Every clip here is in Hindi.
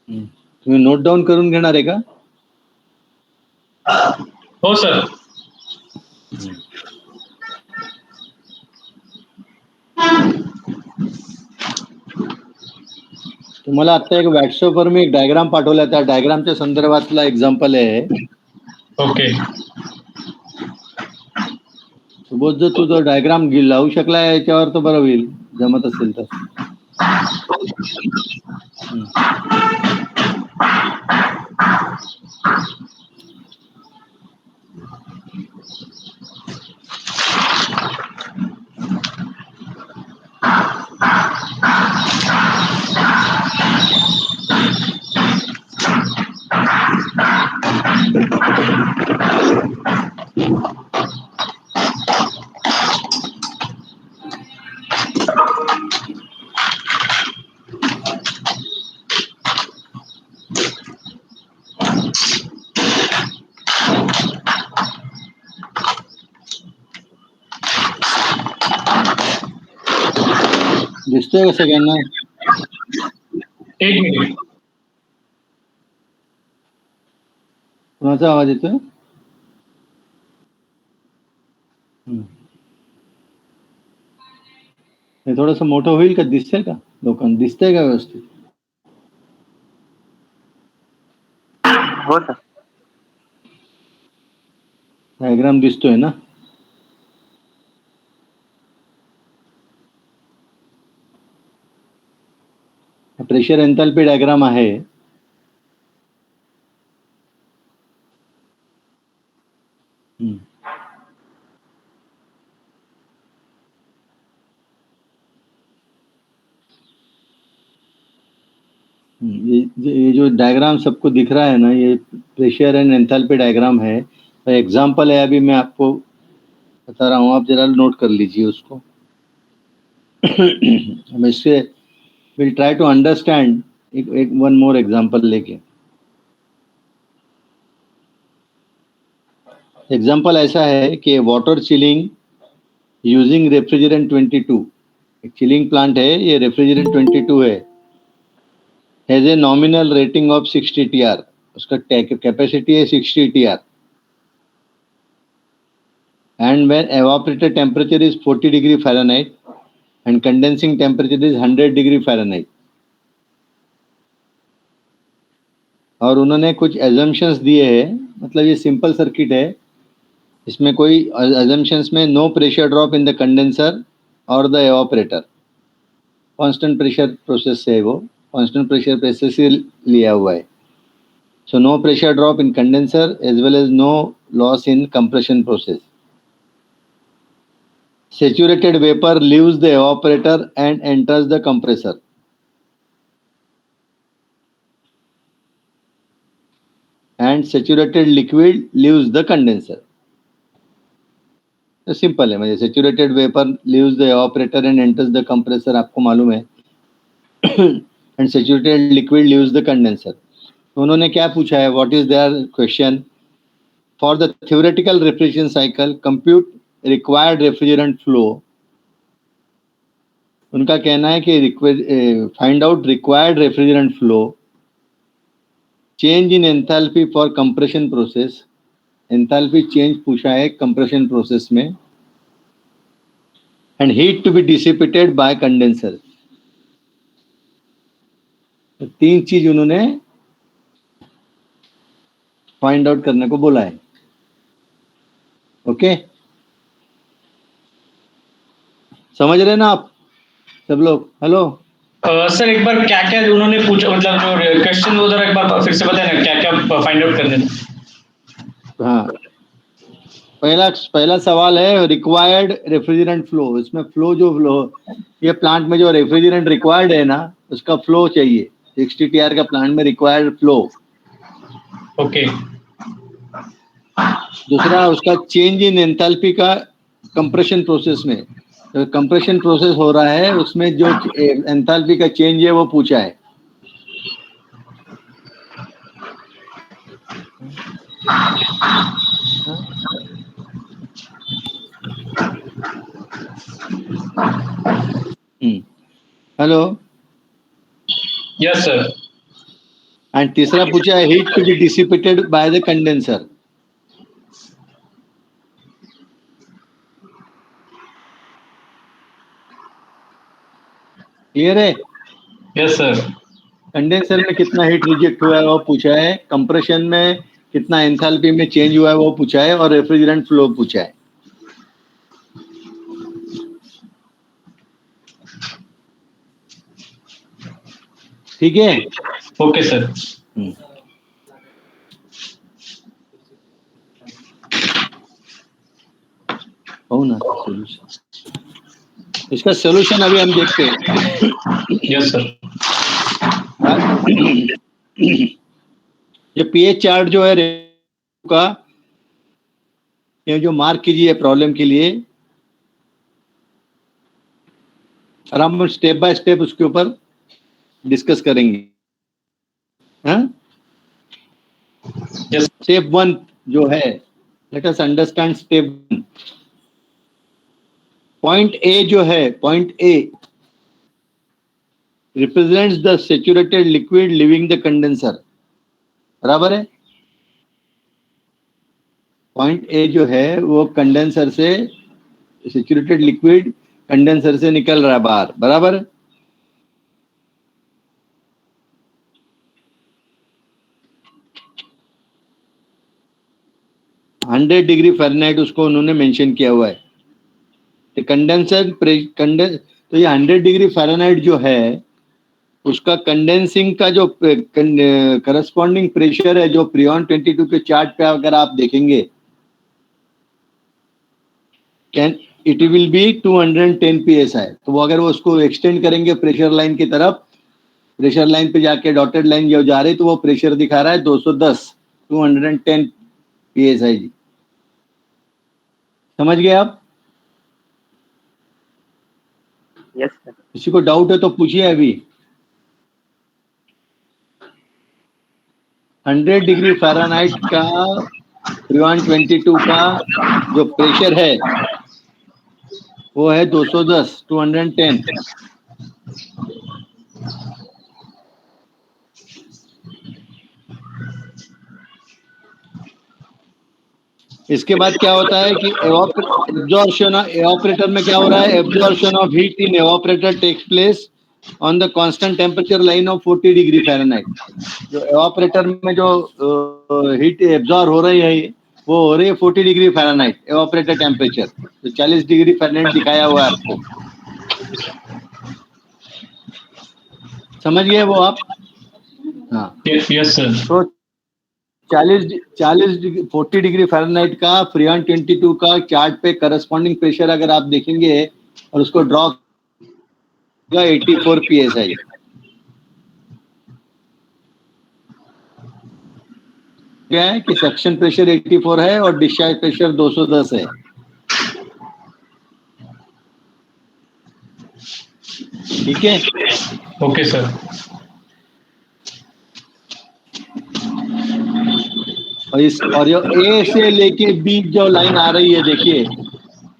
तुम्ही नोट डाऊन करून घेणार आहे का? हो सर. तुम्हाला आता एक व्हॉट्सअपवर मी एक डायग्राम पाठवला, त्या डायग्रामच्या संदर्भातला एक्झाम्पल आहे. ओके. सुबोध, जर तू तो डायग्राम लावू शकला याच्यावर तर बरं होईल, जमत असेल तर. दिसतोय का सगळ्यांना? एक मिनिट. कोणाचा आवाज येतोय? हे थोडंसं मोठं होईल का? दिसतंय का लोकांना? दिसतंय का व्यवस्थित? हो सर. डायग्राम दिसतोय ना? प्रेशर एंथॅल्पी डायग्राम आहे. ये जो डायग्राम सबको दिख रहा है ना, ये प्रेशर एंड एंथैल्पी डायग्राम है. एग्जाम्पल है, अभी मैं आपको बता रहा हूँ, आप जरा नोट कर लीजिए उसको. हम इससे विल ट्राई टू अंडरस्टैंड. एक वन मोर एग्जाम्पल लेके. एग्जाम्पल ऐसा है कि वाटर चिलिंग यूजिंग रेफ्रिजरेंट 22. एक चिलिंग प्लांट है, ये रेफ्रिजरेंट 22 है. Has a nominal rating of 60 TR. उसका कैपेसिटी है 60 TR. And when evaporator temperature is 40 degree Fahrenheit and condensing temperature is 100 degree Fahrenheit. और उन्होंने कुछ assumptions दिए हैं, मतलब ये सिंपल सर्किट है, इसमें कोई assumptions में no pressure drop in the condenser और the evaporator. constant pressure process है, वो constant pressure process से लिया हुआ है. So no pressure drop in condenser as well as no loss in compression process. Saturated vapor leaves the evaporator and enters the compressor. And saturated liquid leaves the condenser. तो सिंपल है, मतलब saturated vapor leaves the evaporator and enters the compressor, आपको मालूम है. And saturated liquid leaves the condenser. तो उन्होंने क्या पूछा है? What is their question? For the theoretical refrigeration cycle, compute required refrigerant flow. उनका कहना है कि find out required refrigerant flow, change in enthalpy for compression process. Enthalpy change पूछा है कंप्रेशन प्रोसेस में. And heat to be dissipated by condenser. तो 3 चीज उन्होंने फाइंड आउट करने को बोला है. ओके, समझ रहे ना आप सब लोग? हेलो सर, एक बार क्या क्या उन्होंने पूछा, मतलब जो क्वेश्चन वो जरा एक बार फिर से बताएं ना, क्या क्या फाइंड आउट करने थे. हाँ, पहला सवाल है रिक्वायर्ड रेफ्रिजरेंट फ्लो. इसमें फ्लो जो फ्लो, ये प्लांट में जो रेफ्रिजरेंट रिक्वायर्ड है ना, उसका फ्लो चाहिए. 60 TR का प्लांट में रिक्वायर्ड फ्लो. ओके. दूसरा उसका चेंज इन एंथैल्पी का कंप्रेशन प्रोसेस में. तो कंप्रेशन प्रोसेस हो रहा है, उसमें जो एंथैल्पी का चेंज है वो पूछा है. हेलो. Yes sir. एंड तीसरा पूछा है heat to be dissipated by the condenser. Clear है? Yes sir. कंडेंसर में कितना हीट रिजेक्ट हुआ है वो पूछा है, कंप्रेशन में कितना एंथैल्पी में चेंज हुआ है वो पूछा है, और रेफ्रिजरेंट फ्लो पूछा है. ठीक है. Okay sir. हो ना सॉल्यूशन. इसका सॉल्यूशन अभी हम देखते हैं. Yes sir. ये पीएच चार्ट जो है का, ये जो मार्क कीजिए प्रॉब्लम के लिए, और हम स्टेप बाय स्टेप उसके ऊपर डिस्कस करेंगे. हाँ, यस. स्टेप 1 जो है, let us understand step 1. Point A जो है, point A represents the saturated liquid living the condenser. बराबर है? पॉइंट ए जो है वो कंडेंसर से, सैचुरेटेड लिक्विड कंडेंसर से निकल रहा है बाहर. बराबर? 100 डिग्री फ़ारेनहाइट उसको उन्होंने मेंशन किया हुआ है. कंडेंसर तो ये 100 डिग्री फ़ारेनहाइट जो है उसका कंडेंसिंग का जो करस्पॉन्डिंग प्रेशर है, जो फ्रीऑन 22 के चार्ट पे अगर आप देखेंगे, इट विल बी 210 psi. तो वो अगर वो उसको एक्सटेंड करेंगे प्रेशर लाइन की तरफ, प्रेशर लाइन पे जाके डॉटेड लाइन जो जा रही, तो वो प्रेशर दिखा रहा है 210, 210 psi जी. समझ गए आप? Yes sir. किसी को डाउट है तो पूछिए अभी. 100 डिग्री फ़ारेनहाइट का फ्रीऑन 22 का जो प्रेशर है वो है 210, 210. इसके बाद क्या होता है कि एब्जॉर्प्शन, एवापोरेटर में क्या हो रहा है, absorption of heat in evaporator takes place on the constant temperature line of 40 degree Fahrenheit. जो एवापोरेटर में जो हीट एब्जॉर्ब हो रही है वो हो रही है 40 डिग्री फ़ारेनहाइट एवापोरेटर टेम्परेचर. तो 40 डिग्री फ़ारेनहाइट दिखाया हुआ है आपको. समझ गए वो आप? हाँ. Yes sir. तो 40 डिग्री फ़ारेनहाइट का फ्रीऑन 22 का चार्ट पे करस्पॉन्डिंग प्रेशर अगर आप देखेंगे और उसको ड्रॉ 84 psi. क्या है कि सक्शन प्रेशर 84 है और डिस्चार्ज प्रेशर 210 है. ठीक है. Okay sir. और ये ए से लेके बी जो लाइन आ रही है, देखिए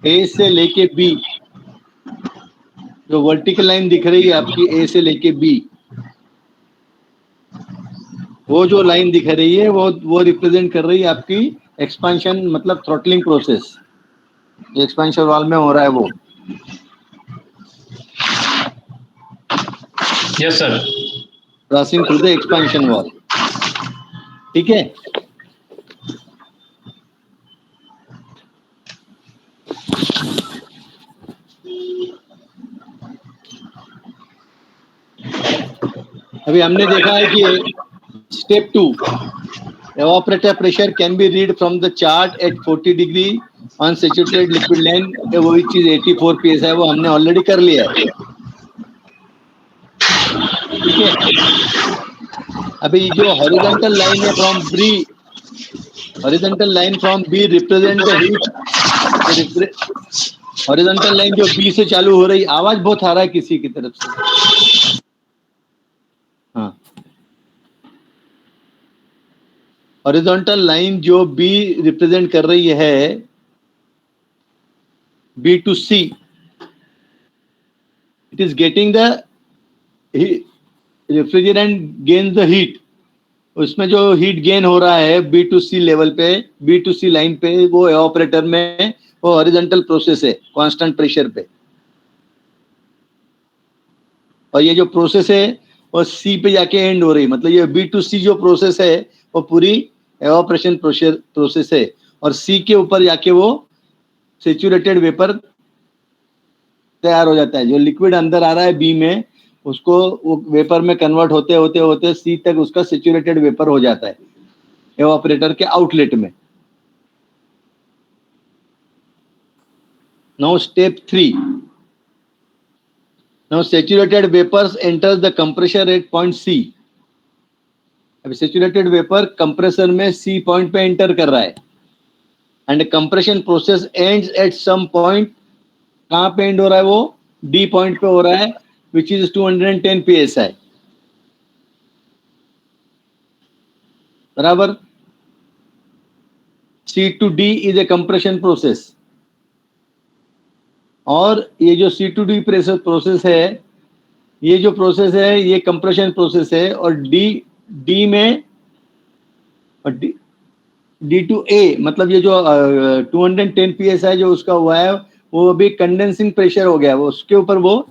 ए से लेके बी जो वर्टिकल लाइन दिख रही है आपकी, ए से लेके बी, वो जो लाइन दिख रही है वो रिप्रेजेंट कर रही है आपकी एक्सपेंशन, मतलब थ्रॉटलिंग प्रोसेस जो एक्सपेंशन वाल्व में हो रहा है वो. Yes sir. Crossing through the expansion valve. ठीक है. अभी हमने देखा है कि step 2, evaporator pressure can be read from the chart at 40 degree on saturated liquid line, वही चीज 84 psi, वो हमने ऑलरेडी कर लिया है. ठीक है. अभी जो हॉरिजॉन्टल लाइन है from B, horizontal line from B represent the heat. Horizontal line जो बी से चालू हो रही, आवाज बहुत आ रहा है किसी की तरफ से. हाँ, हॉरिजॉन्टल लाइन जो बी रिप्रेजेंट कर रही है, B to C, it is getting the refrigerant gains the heat उसमें जो हीट गेन हो रहा है B2C लेवल पे, B2C लाइन पे, वो एवापोरेटर में वो हॉरिजॉन्टल प्रोसेस है कांस्टेंट प्रेशर पे, और ये जो प्रोसेस है वो सी पे जाके एंड हो रही, मतलब ये B2C जो प्रोसेस है वो पूरी एवापोरेशन प्रोसेस है, और सी के ऊपर जाके वो सेचुरेटेड वेपर तैयार हो जाता है। जो लिक्विड अंदर आ रहा है बी में, उसको वो वेपर में कन्वर्ट होते होते होते सी तक उसका सेचुरेटेड वेपर हो जाता है एवापोरेटर के आउटलेट में। Now step 3, now saturated vapours enters the compressor at point C. अब सेचुरेटेड वेपर कंप्रेसर में सी पॉइंट पे एंटर कर रहा है, and compression process ends at some point. कहां पे एंड हो रहा है वो? डी पॉइंट पे हो रहा है, विच इज 210 psi, बराबर। C to D is a compression process, और ये जो सी टू डी प्रोसेस है, ये जो प्रोसेस है ये कंप्रेशन प्रोसेस है, और डी में, और डी टू ए, मतलब ये जो 210 psi जो उसका हुआ है वो अभी कंडेंसिंग प्रेशर हो गया है, वो उसके ऊपर वो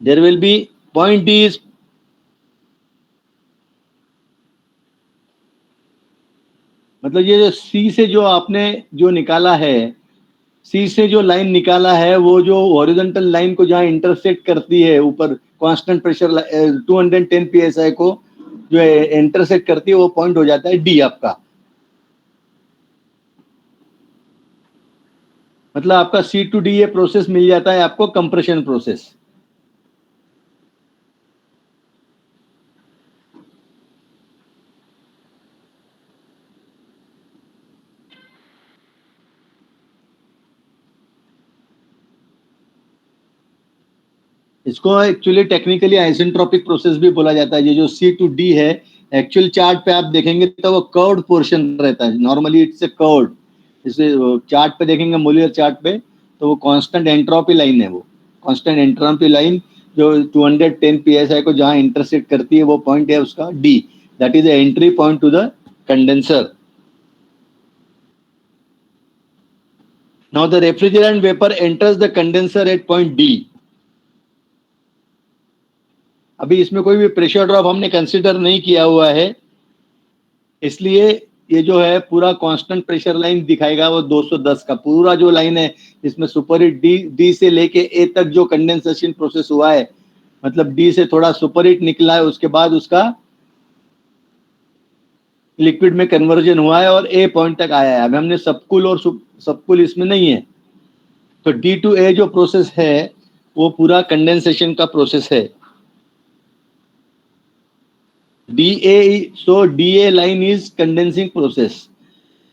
there will be point D is, मतलब ये जो सी से जो आपने जो निकाला है, सी से जो लाइन निकाला है, वो जो हॉरिजॉन्टल लाइन को जहां इंटरसेक्ट करती है ऊपर कांस्टेंट प्रेशर 210 psi को जो इंटरसेक्ट करती है, वो पॉइंट हो जाता है डी आपका। मतलब आपका सी टू डी ये प्रोसेस मिल जाता है आपको कंप्रेशन प्रोसेस। इसको एक्चुअली टेक्निकली आइसेंट्रोपिक प्रोसेस भी बोला जाता है। ये जो सी टू डी है, एक्चुअल चार्ट पे आप देखेंगे तो वो कर्व्ड पोर्शन रहता है, नॉर्मली इट्स ए कर्व्ड। इसे चार्ट पे देखेंगे, मोलियर चार्ट पे, तो वो कांस्टेंट एंट्रोपी लाइन है, वो कांस्टेंट एंट्रोपी लाइन जो 210 psi को जहां इंटरसेक्ट करती है, वो पॉइंट है उसका D, that is the entry point to the condenser. Now the refrigerant vapour enters the condenser at point D. अभी इसमें कोई भी प्रेशर ड्रॉप हमने कंसीडर नहीं किया हुआ है, इसलिए ये जो है पूरा कांस्टेंट प्रेशर लाइन दिखाएगा, वो 210 का पूरा जो लाइन है, इसमें सुपर हीट डी से लेके ए तक जो कंडेंसेशन प्रोसेस हुआ है, मतलब डी से थोड़ा सुपर हीट निकला है, उसके बाद उसका लिक्विड में कन्वर्जन हुआ है और ए पॉइंट तक आया है। अभी हमने सबकुल और सबकुल इसमें नहीं है, तो डी टू ए जो प्रोसेस है वो पूरा कंडेंसेशन का प्रोसेस है। DA, so DA line is condensing process.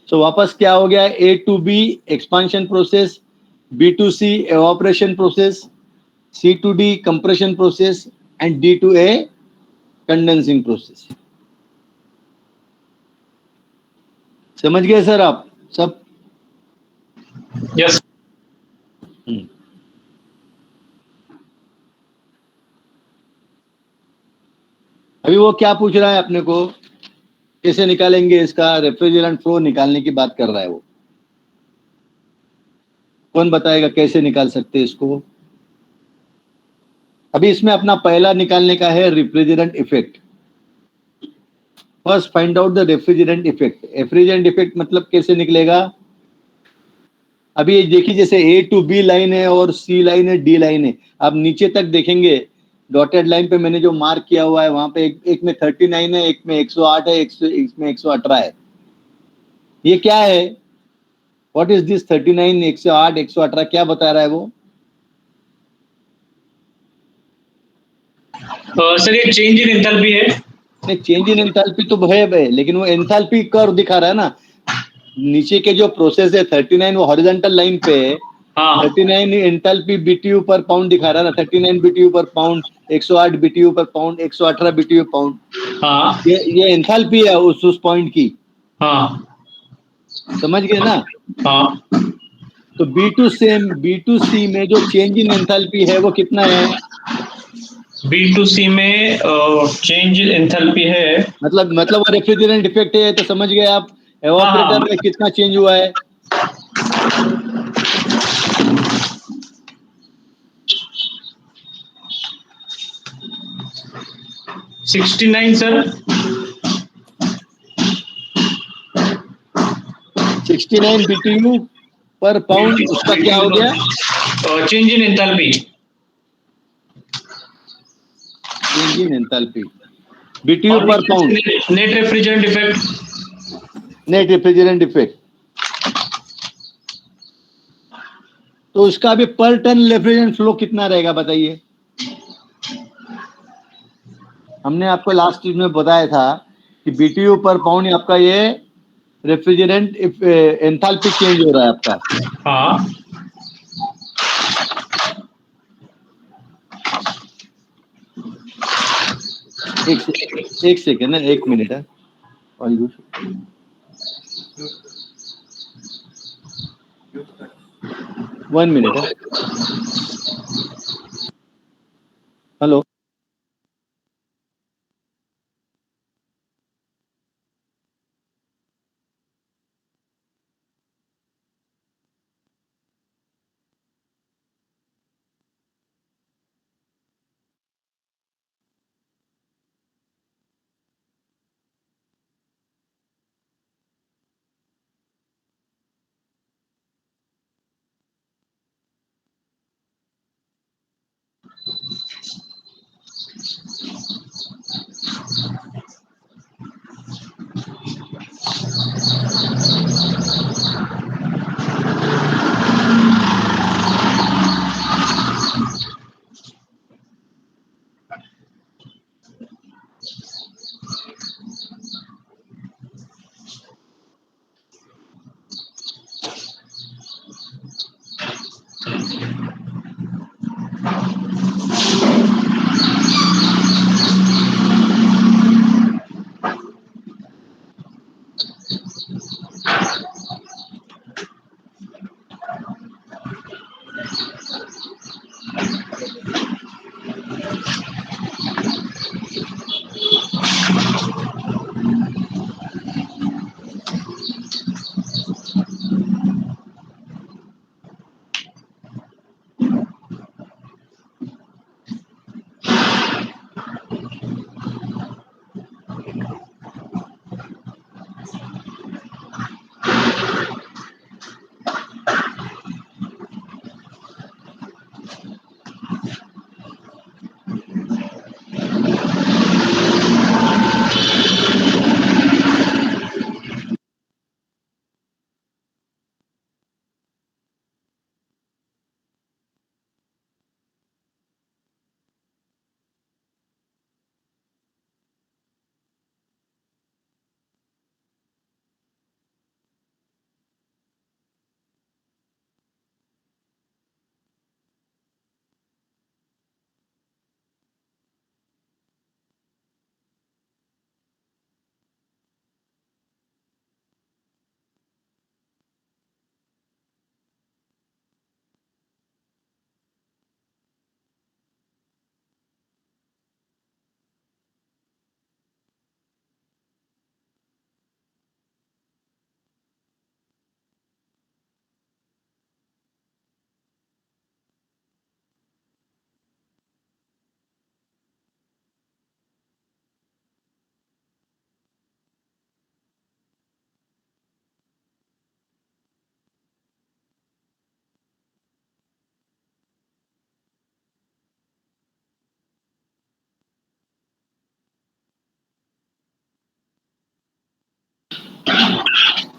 So वापस क्या हो गया? A to B expansion process, B to C evaporation process, C to D compression process, and D to A condensing process. समझ गए सर आप सब? यस। अभी वो क्या पूछ रहा है अपने को, कैसे निकालेंगे इसका रेफ्रिजरेंट फ्लो निकालने की बात कर रहा है वो। कौन बताएगा कैसे निकाल सकते हैं इसको? अभी इसमें अपना पहला निकालने का है refrigerant effect. First find out the refrigerant effect. Refrigerant effect मतलब कैसे निकलेगा? अभी ये देखिए, जैसे ए टू बी लाइन है और सी लाइन है, डी लाइन है। आप नीचे तक देखेंगे डॉटेड लाइन पे मैंने जो मार्क किया हुआ है, वहां पे एक में 39 है, एक में 108 है, एक में 118 है। ये क्या है? व्हाट इज दिस 39, 108, 118 क्या बता रहा है वो? सर ये चेंज इन एंथैल्पी है। चेंज इन एंथैल्पी तो है, लेकिन वो एंथैल्पी कर्व दिखा रहा है ना। नीचे के जो प्रोसेस है 39 वो हॉरिजॉन्टल लाइन पे है, 39 एंथैल्पी बीटीयू पर पाउंड दिखा रहा है ना, 39 बीटीयू पर पाउंड, 108 बीटीयू पर पाउंड, 118 बीटीयू पाउंड। हाँ, ये एंथैल्पी है उस पॉइंट की। हाँ, समझ गए ना? हाँ। तो B2C में जो चेंज इन एंथैल्पी है वो कितना है? B2C में चेंज एंथैल्पी है। मतलब रेफ्रिजरेंट इफेक्ट है, तो समझ गए आप एवापोरेटर में कितना चेंज हुआ है। हाँ 69 सर। 69 BTU पर पाउंड, उसका क्या हो गया? Change in enthalpy. Change in enthalpy BTU पर pound. Net refrigerant effect. Net refrigerant effect, तो उसका भी पर टन रेफ्रिजरेंट फ्लो कितना रहेगा बताइए। हमने आपको लास्ट चीज में बताया था कि BTU पर पाउंड आपका ये रेफ्रिजरेंट एंथैल्पी चेंज हो रहा है आपका। हाँ एक सेकेंड है, 1 मिनट है, 1 मिनट है। हेलो,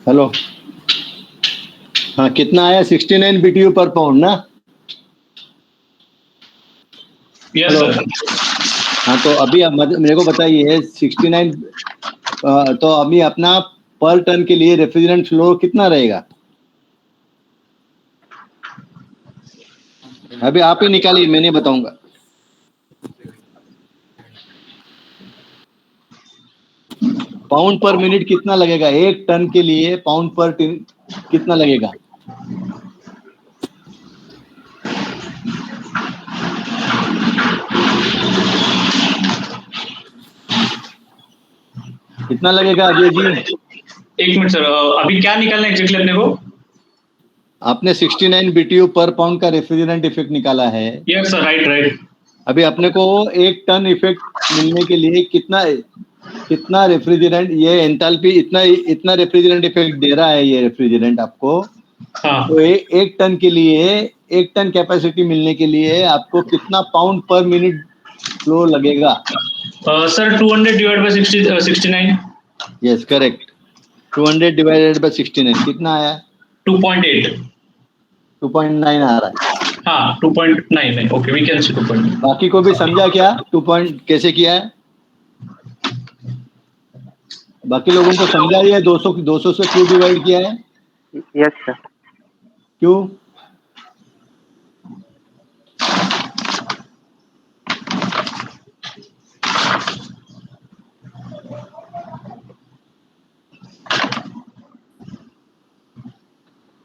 हेलो, हाँ कितना आया? 69 BTU पर पाउंड ना? Yes hello, sir. हाँ तो अभी आप मेरे को बताइए 69, तो अभी अपना पर टन के लिए रेफ्रिजरेंट फ्लो कितना रहेगा? अभी आप ही निकालिए, मैं नहीं बताऊंगा। पाउंड पर मिनट कितना लगेगा? 1 टन के लिए पाउंड पर कितना लगेगा? कितना लगेगा अजय जी? एक मिनट सर, अभी क्या निकालना है एग्जैक्टली अपने को? आपने 69 BTU पर पाउंड का रेफ्रिजरेंट इफेक्ट निकाला है। Yes sir, right right. अभी अपने को 1 टन इफेक्ट मिलने के लिए कितना रेफ्रिजरेंट, ये एंथैल्पी इतना रेफ्रिजरेंट इफेक्ट दे रहा है ये रेफ्रिजरेंट आपको। हाँ तो 1 टन के लिए, 1 टन कैपेसिटी मिलने के लिए आपको कितना पाउंड पर मिनट फ्लो लगेगा? Sir 200 divide by 69। Yes correct. 200 divided by 69 कितना आया? 2.8। 2.9 आ रहा है। हाँ 2.9 है, ओके वी कैन से 2.9। बाकी को भी समझा क्या 2 पॉइंट कैसे किया है? बाकी लोगों को समझा ही है 200 से क्यों डिवाइड किया है? Yes, sir. क्यों?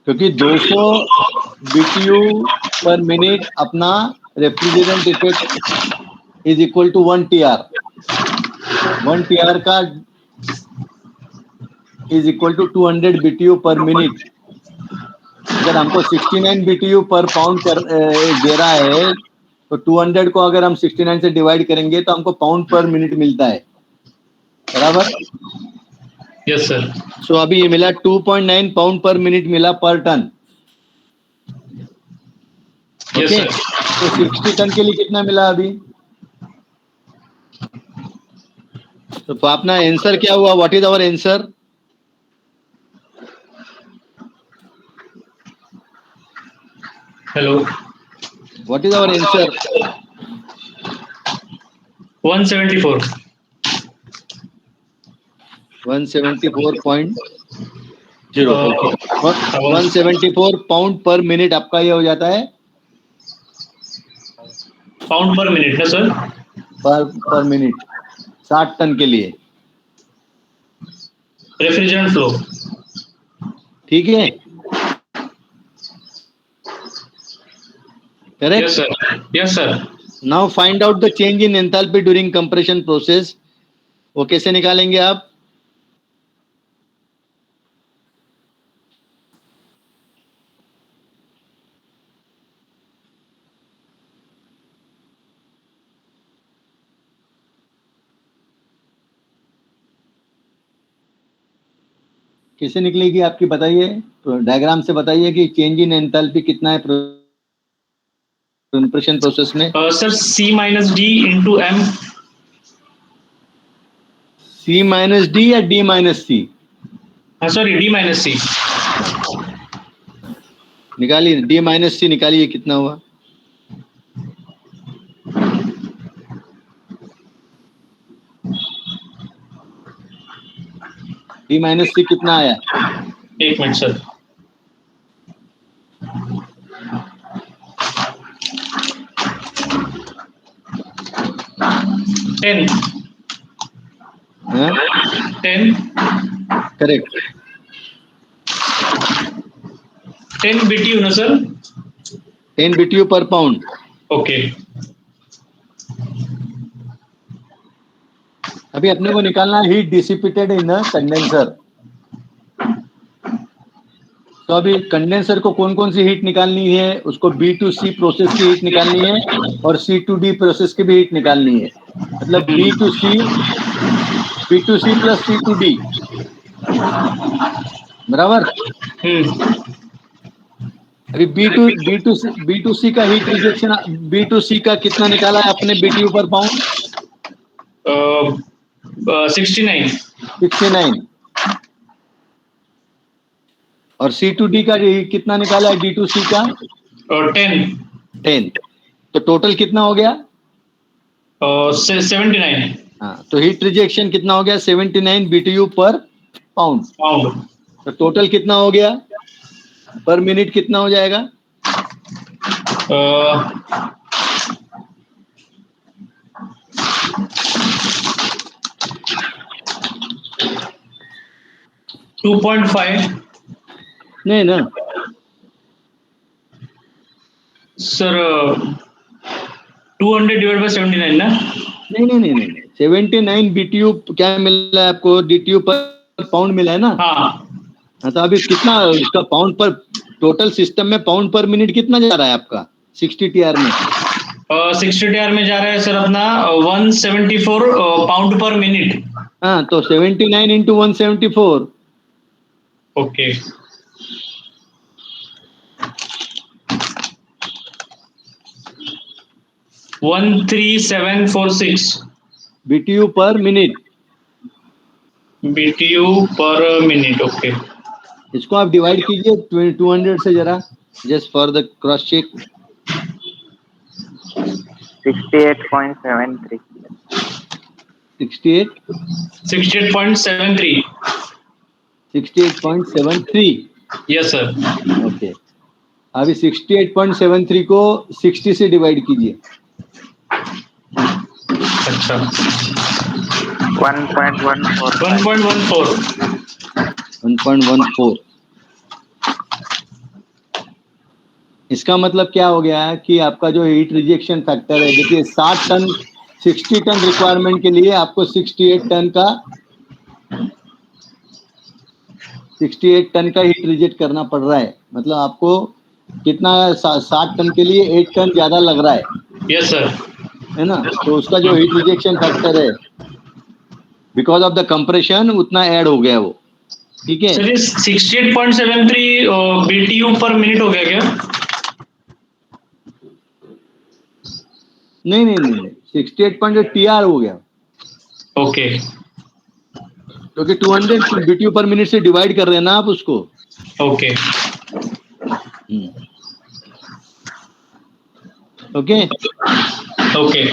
क्योंकि 200 BTU पर मिनट अपना refrigerant effect is equal to 1 TR। 1 TR का is equal to 200 BTU per minute. अगर हमको 69 BTU पर पाउंड दे रहा है तो 200 को अगर हम 69 से डिवाइड करेंगे तो हमको पाउंड पर मिनट मिलता है, बराबर? Yes sir. सो अभी ये मिला 2.9 पाउंड पर मिनट मिला पर टन। Yes okay, sir. तो 60 टन के लिए कितना मिला अभी? तो अपना आंसर क्या हुआ? What is our answer? Hello, what is our answer? 174। 174.0। Okay, 174 pound पर मिनट आपका ये हो जाता है पाउंड पर मिनट ना सर? पर मिनट 60 टन के लिए। Refrigerant flow. ठीक है, correct? Yes sir, yes sir. Now find out the change in enthalpy during compression process. वो कैसे निकालेंगे आप? कैसे निकलेगी आपकी, बताइए? तो डायग्राम से बताइए कि चेंज इन एंथैल्पी कितना है कंप्रेशन प्रोसेस में। Sir C minus D into M। C minus D या D माइनस सी? हाँ सॉरी, D माइनस C। निकालिए, D माइनस सी निकालिए, कितना हुआ? D माइनस सी कितना आया? एक मिनट सर। टेन। हाँ 10। करेक्ट। 10 BTU ना सर? 10 BTU पर पाउंड। ओके। अभी अपने को निकालना है हीट डिसिपेटेड इन कंडेंसर। तो अभी कंडेंसर को कौन कौन सी हीट निकालनी है? उसको B2C प्रोसेस की हीट निकालनी है और C2D प्रोसेस की भी हीट निकालनी है। मतलब B2C प्लस C2D, बराबर? अभी B2C का हीट रिजेक्शन, B2C का कितना निकाला है अपने BTU पर पाउंड? 69। 69। और C2D का कितना निकाला है D2C का? 10। तो टोटल कितना हो गया? 79 हाँ, तो हीट रिजेक्शन कितना हो गया? 79 BTU पर पाउंड। पाउंड। तो टोटल कितना हो गया? पर मिनट कितना हो जाएगा? 2.5 नहीं ना सर, 200 डिवाइड बाय 79 ना? नहीं, 79 BTU क्या मिला है आपको? DTU पर पाउंड मिला है ना? हाँ तो अभी कितना उसका पाउंड पर, टोटल सिस्टम में पाउंड पर मिनट कितना जा रहा है आपका 60 TR में? 60 TR में जा रहा है सर अपना 174 पाउंड पर मिनट। हाँ, तो 79 into 174। Okay, one 3746 BTU per minute. BTU per minute. Okay, इसको आप डिवाइड कीजिए 200 से जरा, just for the cross check. 68.73 68 68.73। 68.73। Yes sir. Okay, अभी 68.73 को 60 से डिवाइड कीजिए। अच्छा, 1.14 1.14। इसका मतलब क्या हो गया है कि आपका जो हीट रिजेक्शन फैक्टर है, देखिए 60 टन 60 टन रिक्वायरमेंट के लिए आपको 68 टन का हीट रिजेक्ट करना पड़ रहा है। मतलब आपको कितना, 60 टन के लिए 8 टन ज्यादा लग रहा है, यस सर। है ना? तो उसका जो हीट रिजेक्शन फैक्टर है बिकॉज ऑफ द कंप्रेशन उतना ऐड हो गया वो। ठीक है सर, ये 68.73 BTU पर मिनट हो गया क्या? नहीं, 68 TR हो गया, ओके, क्योंकि 200 BTU पर मिनट से डिवाइड कर रहे हैं ना आप उसको। Okay, okay okay.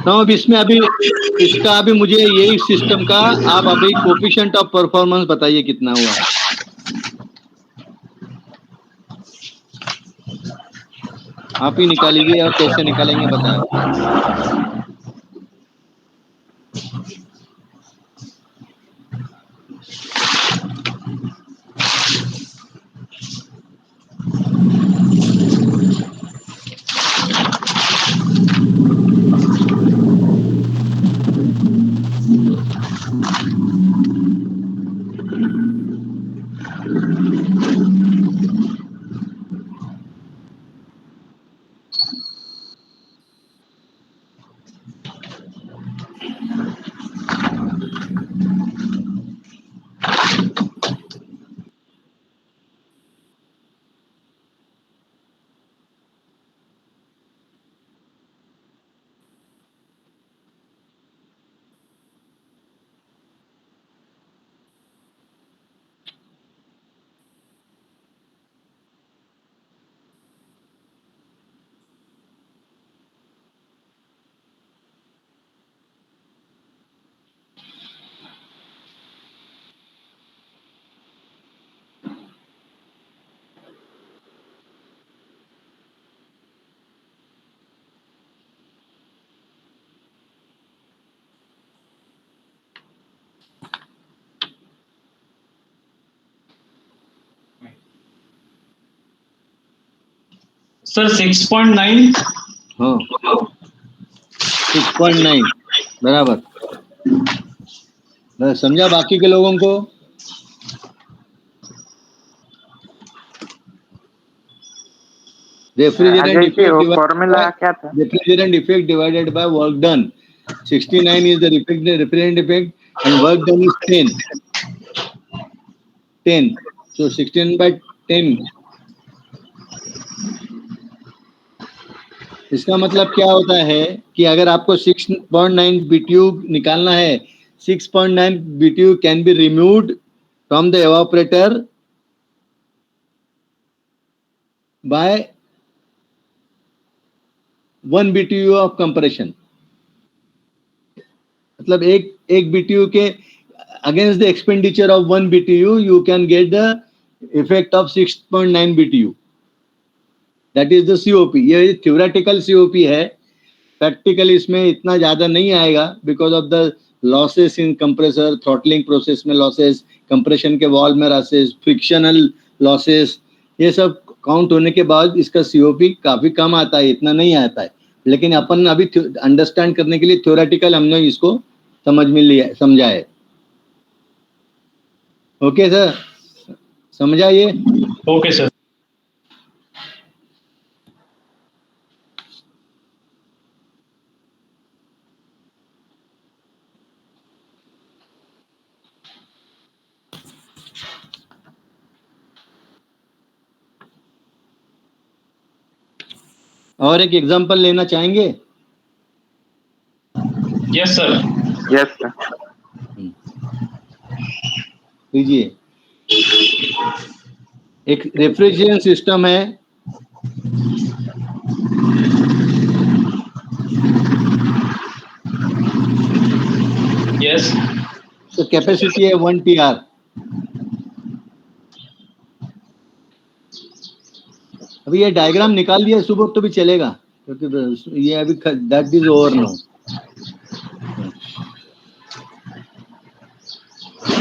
तो अब इसमें अभी इसका अभी मुझे यही सिस्टम का आप अभी कोफिशिएंट ऑफ परफॉर्मेंस बताइए कितना हुआ। आप ही निकालिए, और कैसे निकालेंगे बताएं। सर 6.9। हाँ, 6.9 बराबर। समझा बाकी के लोगों को? अजय जी, वो फॉर्मूला क्या था? Refrigerant effect divided by work done. 69 is the refrigerant effect and work done is 10. So 16/10। इसका मतलब क्या होता है कि अगर आपको 6.9 BTU निकालना है, 6.9 BTU can be removed from the evaporator by 1 BTU of compression. मतलब एक BTU के against the expenditure of 1 BTU you can get the effect of 6.9 BTU। That is the COP। ये थ्योरेटिकल COP है, प्रैक्टिकली इसमें इतना ज़्यादा नहीं आएगा because of the losses in compressor, throttling process में लॉसेस, कंप्रेशन के वॉल में लॉसेस, फ्रिक्शनल लॉसेस, ये सब काउंट होने के बाद इसका सीओपी काफ़ी कम आता है, इतना नहीं आता है। लेकिन अपन अभी अंडरस्टैंड करने के लिए थ्योरेटिकल हमने इसको समझा है। ओके सर, समझा ये? Okay sir. और एक एग्जांपल लेना चाहेंगे? Yes sir. Yes sir. लीजिए, एक रेफ्रिजरेशन सिस्टम है, यस। तो कैपेसिटी है 1 TR। अभी ये डायग्राम निकाल दिया सुबह तो भी चलेगा, क्योंकि ये अभी that is over now.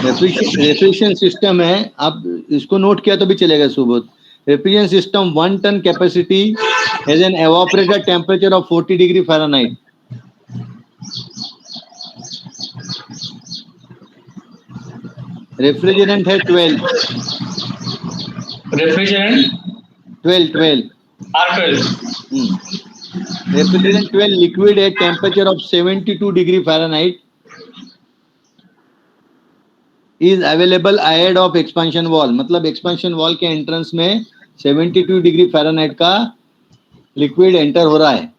Refrigeration system है, आप इसको नोट किया तो भी चलेगा सुबह। Refrigeration system 1 ton capacity has an evaporator temperature of 40 degree Fahrenheit. Refrigerant है 12। Refrigerant 12 R12। रेफ्रिजरेंट 12 लिक्विड है, temperature of 72 degree Fahrenheit is available ahead of expansion valve. मतलब एक्सपेंशन वॉल के एंट्रेंस में 72 डिग्री फ़ारेनहाइट का लिक्विड एंटर हो रहा है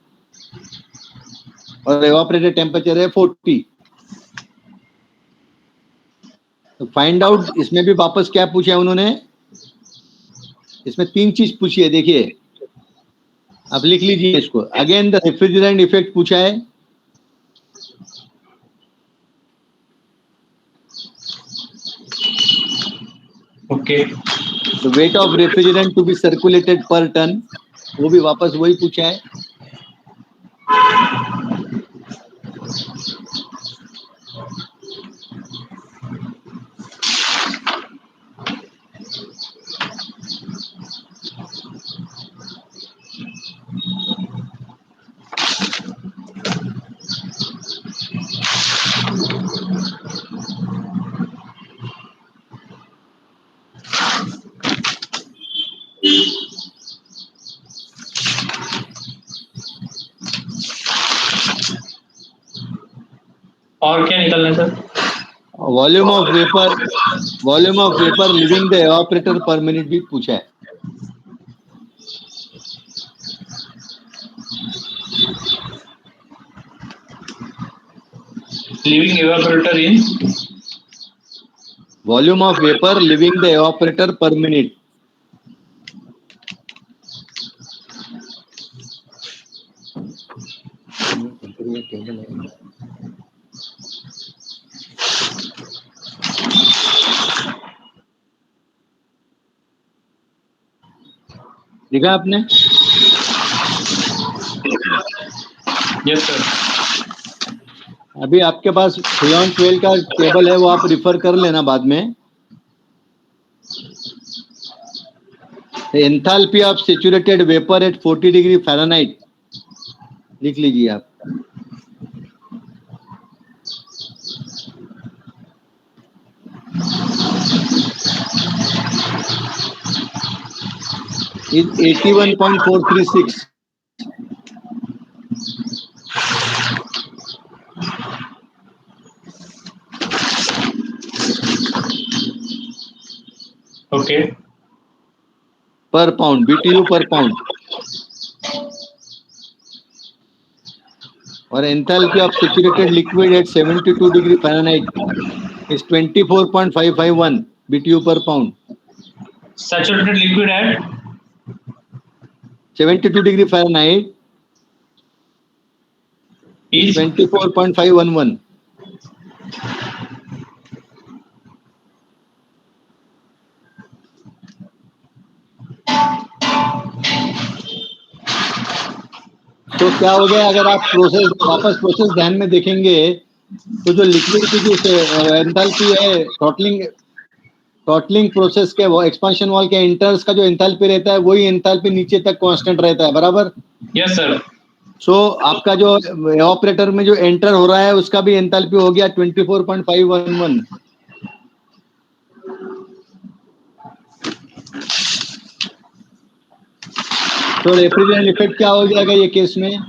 और एवापोरेटेड टेम्परेचर है 40। तो फाइंड आउट, इसमें भी वापस क्या पूछा है उन्होंने, इसमें 3 चीज पूछी है, देखिए आप लिख लीजिए इसको। अगेन द रेफ्रिजरेंट इफेक्ट पूछा है, okay. The weight of refrigerant to be circulated per ton, वो भी वापस वही पूछा है। और क्या निकलना है sir? Volume of vapour living the evaporator पर मिनट भी पूछा है। Living evaporator in volume of vapour living the evaporator पर मिनट। देखा आपने? Yes sir. अभी आपके पास 3/12 का टेबल है, वो आप रिफर कर लेना बाद में। Enthalpy of saturated vapour eight 40 degree Fahrenheit लिख लीजिए आप। is 81.436। ओके। पर पाउंड, BTU पर पाउंड। और enthalpy of saturated liquid at 72 degree Fahrenheit is 24.551 BTU per pound। Saturated liquid at 72 degree Fahrenheit is 24.511। तो क्या हो गया, अगर आप वापस प्रोसेस ध्यान में देखेंगे तो जो लिक्विड की जो एंथैल्पी है थ्रॉटलिंग प्रोसेस के, वो एक्सपांशन वॉल के इंटर्स का जो एंथैल्पी रहता है वही एंथैल्पी नीचे तक कांस्टेंट रहता है, बराबर। Yes sir. सो आपका जो एवापोरेटर में जो एंटर हो रहा है उसका भी एंथैल्पी हो गया 24.511। तो रेफ्रिजरेंट इफेक्ट क्या हो जाएगा ये केस में?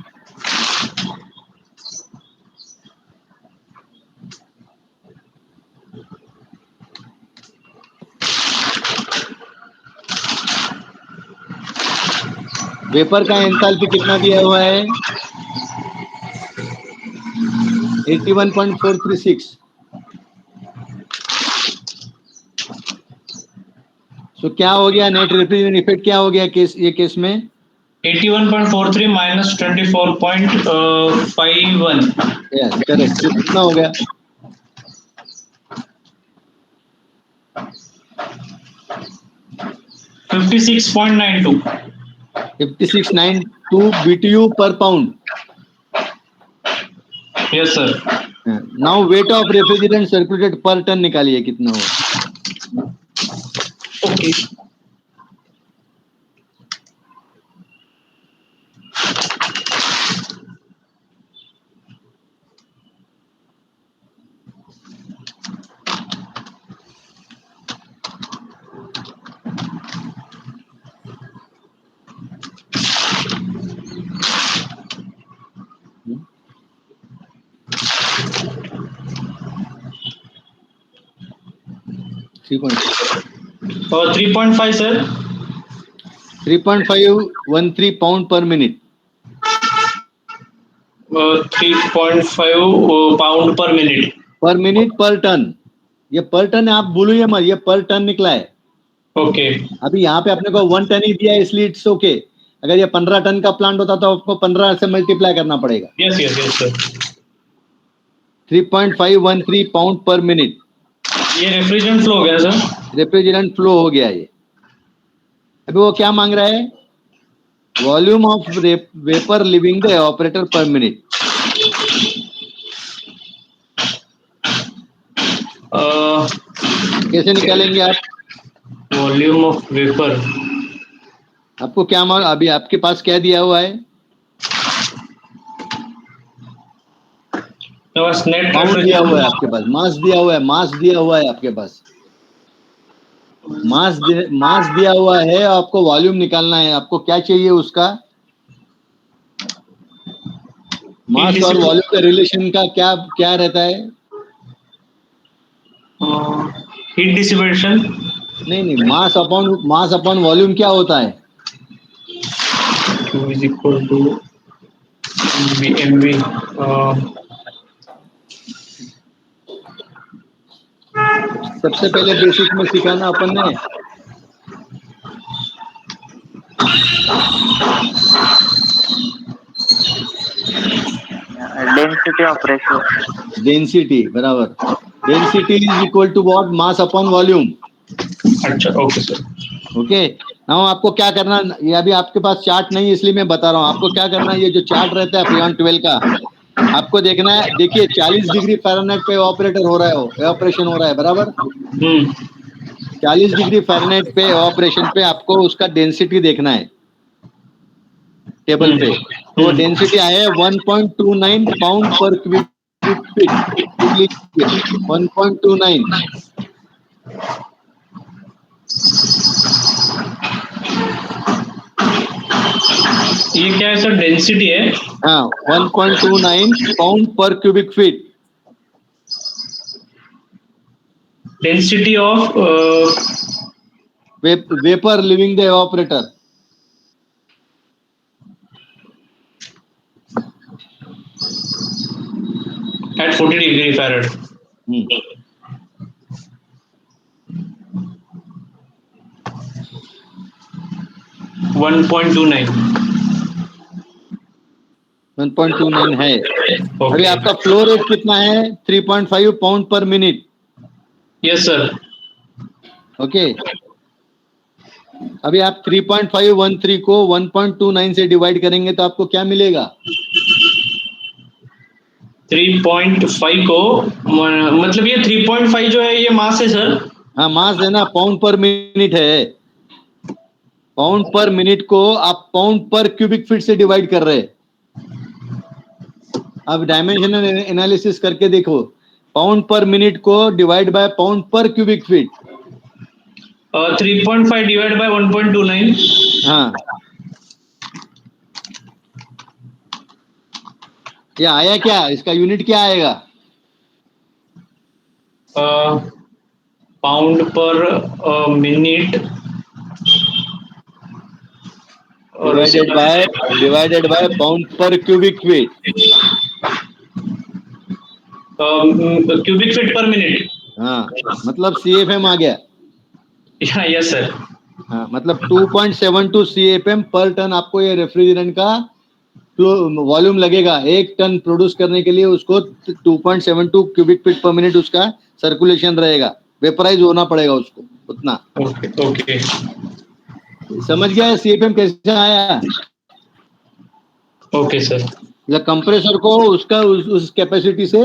वेपर का एंथैल्पी कितना दिया हुआ है? 81.436। तो क्या हो गया नेट रेफ्रिजरेंट इफेक्ट, क्या हो गया ये केस में? 81.43 माइनस 24.51। Yes correct. कितना हो गया? 56.92। 5692 BTU पर pound. Yes sir. Now wait of refrigerant circulated per ton निकालिए कितना हुआ। ओके। और 3.5 सर। 3.513 पाउंड पर मिनट। 3.5 पाउंड पर मिनट। पर मिनट पर टन, ये पर टन है, आप भूलिए मत, ये पर टन निकला है। ओके। अभी यहाँ पे अपने को 1 टन ही दिया है इसलिए इट्स ओके। अगर ये 15 टन का प्लांट होता तो आपको 15 से मल्टीप्लाई करना पड़ेगा। Yes yes yes sir. 3.513 pound पर मिनट। ये रेफ्रिजरेंट फ्लो हो गया सर। रेफ्रिजरेंट फ्लो हो गया ये। अभी वो क्या मांग रहा है? Volume of vapour living the evaporator पर मिनट। कैसे निकालेंगे आप वॉल्यूम ऑफ वेपर? आपको क्या मालूम, अभी आपके पास क्या दिया हुआ है? नेट पाउंड दिया हुआ है आपके पास, मास दिया हुआ है, मास दिया हुआ है आपके पास, मास दिया हुआ है। आपको वॉल्यूम निकालना है, आपको क्या चाहिए उसका? मास और वॉल्यूम का रिलेशन का क्या क्या रहता है? Heat dissipation. नहीं, मास अपॉन वॉल्यूम क्या होता है? Q is equal to mv। सबसे पहले बेसिक में सिखाना अपन ने। Density of ratio. डेंसिटी बराबर, density is equal to what? Mass upon volume. अच्छा ओके सर। ओके। नाउ आपको क्या करना, ये अभी आपके पास चार्ट नहीं इसलिए मैं बता रहा हूँ आपको क्या करना है। ये जो चार्ट रहता है फ्रीऑन 12 का, आपको देखना है। देखिए 40 डिग्री फ़ारेनहाइट पे ऑपरेटर हो रहा है, एवापोरेशन हो रहा है, बराबर। 40 डिग्री फ़ारेनहाइट पे ऑपरेशन पे आपको उसका डेंसिटी देखना है टेबल पे। तो डेंसिटी आया है 1.29 पाउंड पर क्यूबिक फीट। 1.29। ये क्या है सर? डेंसिटी है? हाँ, 1.29 पाउंड पर cubic feet. Density of vapour living the evaporator. at 40 degree farad। 1.29 है। अभी आपका फ्लो रेट कितना है? 3.5 पाउंड पर मिनट। Yes sir. ओके। अभी आप 3.513 को 1.29 से डिवाइड करेंगे तो आपको क्या मिलेगा? 3.5 को मतलब ये 3.5 जो है ये मास है सर। हाँ मास है ना, पाउंड पर मिनट है। पाउंड पर मिनट को आप पाउंड पर क्यूबिक फीट से डिवाइड कर रहे हैं। अब डायमेंशनल एनालिसिस करके देखो, पाउंड पर मिनट को डिवाइड बाय पाउंड पर क्यूबिक फीट। 3.5 divide by 1.29। हाँ ये आया क्या, इसका यूनिट क्या आएगा? पाउंड पर मिनट डिवाइडेड बाय पाउंड पर क्यूबिक फीट। क्यूबिक फीट पर मिनट। हाँ मतलब CFM आ गया। Yes sir. हाँ मतलब 2.72 CFM पर टन आपको ये रेफ्रिजरेंट का वॉल्यूम लगेगा। 1 टन प्रोड्यूस करने के लिए उसको 2.72 क्यूबिक फीट पर मिनट उसका सर्कुलेशन रहेगा, वेपराइज होना पड़ेगा उसको उतना। ओके समझ गया CFM कैसे आया? Okay sir. कंप्रेसर को उसका उस कैपेसिटी से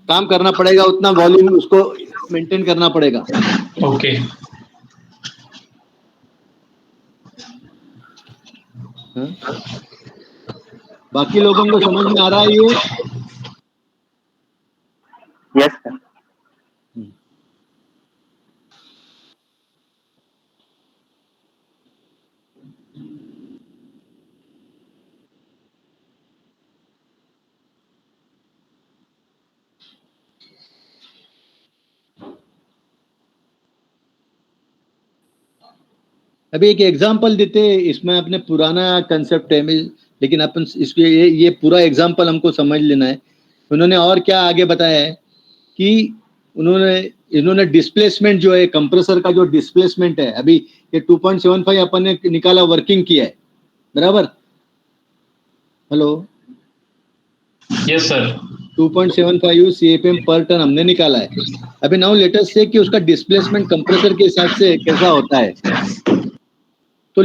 काम करना पड़ेगा, उतना वॉल्यूम उसको मेंटेन करना पड़ेगा। ओके बाकी लोगों को समझ में आ रहा है ये? Yes sir. अभी एक एग्जांपल देते, इसमें अपने पुराना कंसेप्ट है लेकिन अपन इसके ये पूरा एग्जांपल हमको समझ लेना है। उन्होंने और क्या आगे बताया है कि इन्होंने डिस्प्लेसमेंट जो है, कंप्रेसर का जो डिस्प्लेसमेंट है, अभी ये 2.75 अपन ने निकाला, वर्किंग किया है बराबर। Hello yes sir. 2.75 CFM पर टन हमने निकाला है। अभी नाउ लेट अस से कि उसका डिस्प्लेसमेंट कंप्रेसर के हिसाब से कैसा होता है। तो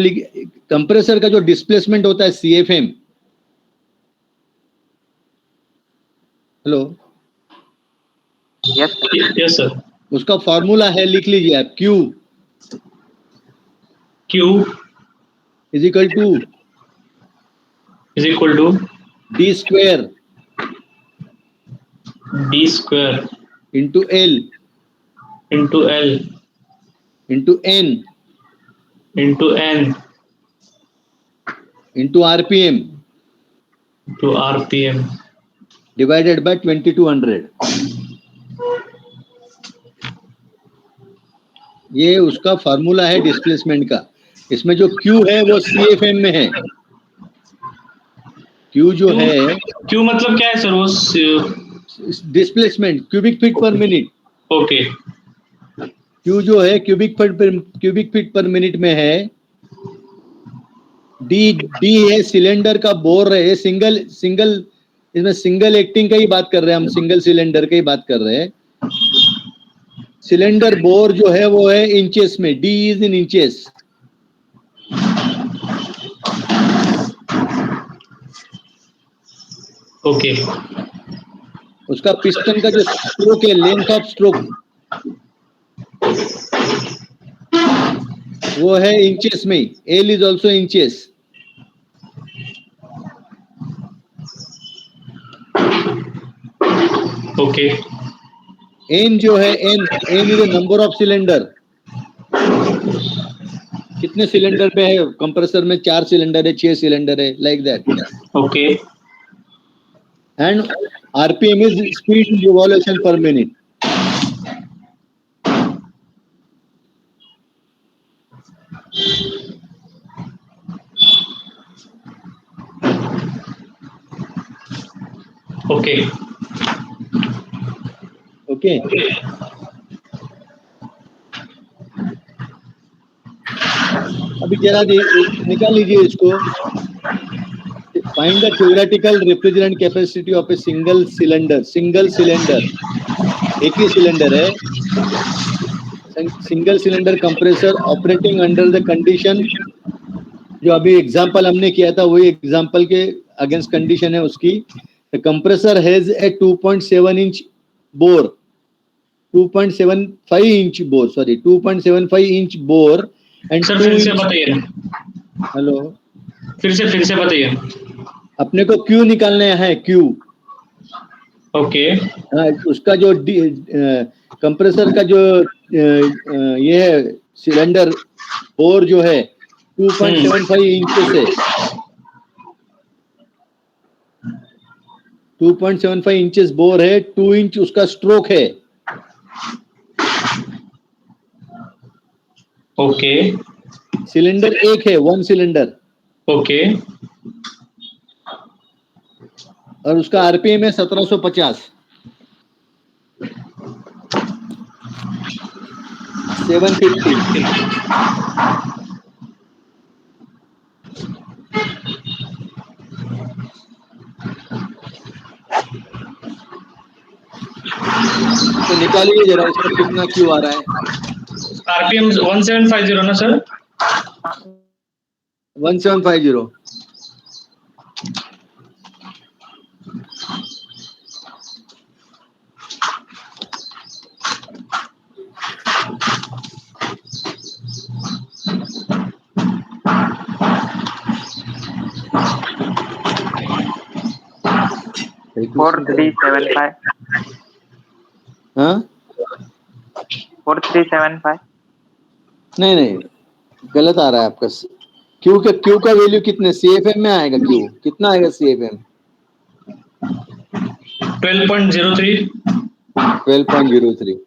कंप्रेसर का जो डिस्प्लेसमेंट होता है CFM, हेलो यस सर। उसका फॉर्मूला है, लिख लीजिए आप, Q is equal to D square into L into N into RPM divided by 2200। ये उसका फॉर्मूला है डिस्प्लेसमेंट का। इसमें जो Q है वो CFM में है। Q जो है, Q मतलब क्या है सर? वो डिस्प्लेसमेंट क्यूबिक फीट पर मिनट। ओके। Q जो है क्यूबिक फीट पर मिनट में है। D है सिलेंडर का बोर है, सिंगल इसमें सिंगल एक्टिंग का ही बात कर रहे हैं हम, सिंगल सिलेंडर की ही बात कर रहे हैं। सिलेंडर बोर जो है वो है इंचेस में, D is in inches. Okay. उसका पिस्टन का जो स्ट्रोक है, लेंथ ऑफ स्ट्रोक, वो है इंचेस में। L is also inches. Okay. N जो है, N is the number of cylinder. कितने सिलेंडर पे है कंप्रेसर में? 4 सिलेंडर है, 6 सिलेंडर है, like that. Okay. And RPM is speed revolution पर मिनट। ओके। ओके अभी जरा निकाल लीजिए इसको। Find the theoretical refrigerant capacity of a single cylinder. एक ही सिलेंडर है, single cylinder compressor operating under the condition. जो अभी एग्जांपल हमने किया था वही एग्जांपल के अगेंस्ट कंडीशन है उसकी, The compressor has a 2.7 inch bore, 2.75 inch bore, sorry, 2.75 inch bore and sir 2 फिर से inch. बताइए, हेलो, फिर से बताइए. अपने को Q निकालने है, Q. ओके. उसका जो कंप्रेसर का जो ये है सिलेंडर बोर जो है 2.75 इंचेस है, 2.75 इंचेस बोर है, 2 इंच उसका स्ट्रोक है. ओके. सिलेंडर एक है, 1 सिलेंडर. ओके. और उसका आरपीएम है 1750. 750. तो निकालिए जरा इसका कितना क्यू आ रहा है. आरपीएम 1750 ना sir? 1750. Four three seven five हाँ 4375 नहीं गलत आ रहा है आपका. क्यू का वैल्यू कितने सीएफएम में आएगा? क्यू कितना आएगा सीएफएम? 12.03. 12.03.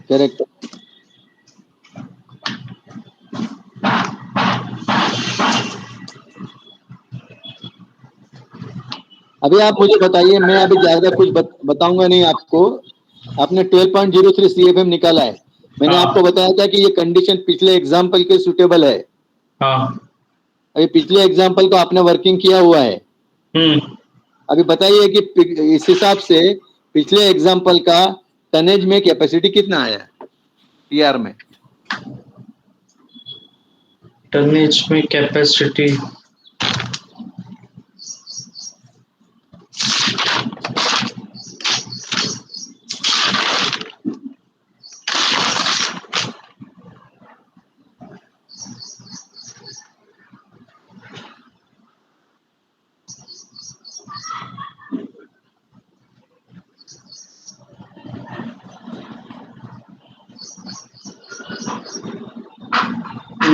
करेक्ट. अभी आप मुझे बताइए, मैं अभी ज्यादा कुछ बताऊंगा नहीं आपको. आपने 12.03 सीएफएम निकाला है. मैंने आपको बताया था कि ये कंडीशन पिछले एग्जाम्पल के सुटेबल है. हाँ. अभी पिछले एग्जाम्पल को आपने वर्किंग किया हुआ है. अभी बताइए कि इस हिसाब से पिछले एग्जाम्पल का टनेज में कैपेसिटी कितना आया टीआर में? टनेज में कैपेसिटी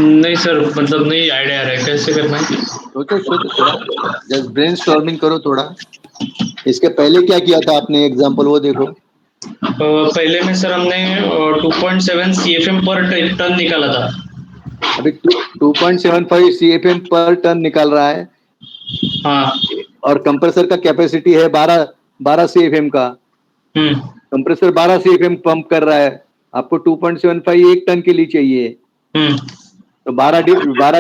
नहीं सर, मतलब नहीं आइडिया आ रहा है कैसे करना है. सोचो थोड़ा, जस्ट ब्रेनस्टॉर्मिंग करो थोड़ा. इसके पहले क्या किया था आपने एग्जाम्पल वो देखो. पहले में सर हमने 2.7 सीएफएम पर टन निकाला था. अभी 2.75 सीएफएम पर टन निकाल रहा है. हाँ. और कंप्रेसर का कैपेसिटी है 12 सीएफएम का. कंप्रेसर 12 सीएफएम पंप कर रहा है. आपको 2.75 1 टन के लिए चाहिए. तो 12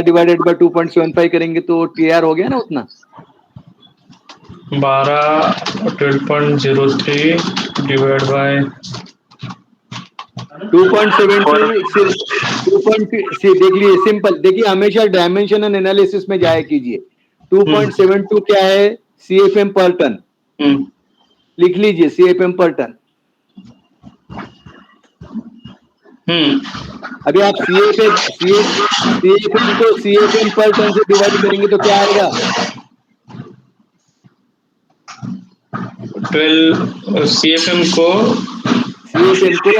डिवाइडेड बाय 2.75 करेंगे तो टीआर हो गया ना उतना. 12 डिवाइड बाय 2.72 देख लीजिए, सिंपल देखिए, हमेशा डायमेंशन एंड एनालिसिस में जाया कीजिए. 2.72 क्या है? सीएफएम पर टन. लिख लीजिए सीएफएम पर टन. अभी आप सीएफएम को सीएफएम पर टन से डिवाइड करेंगे तो क्या आएगा? 12 सीएफएम को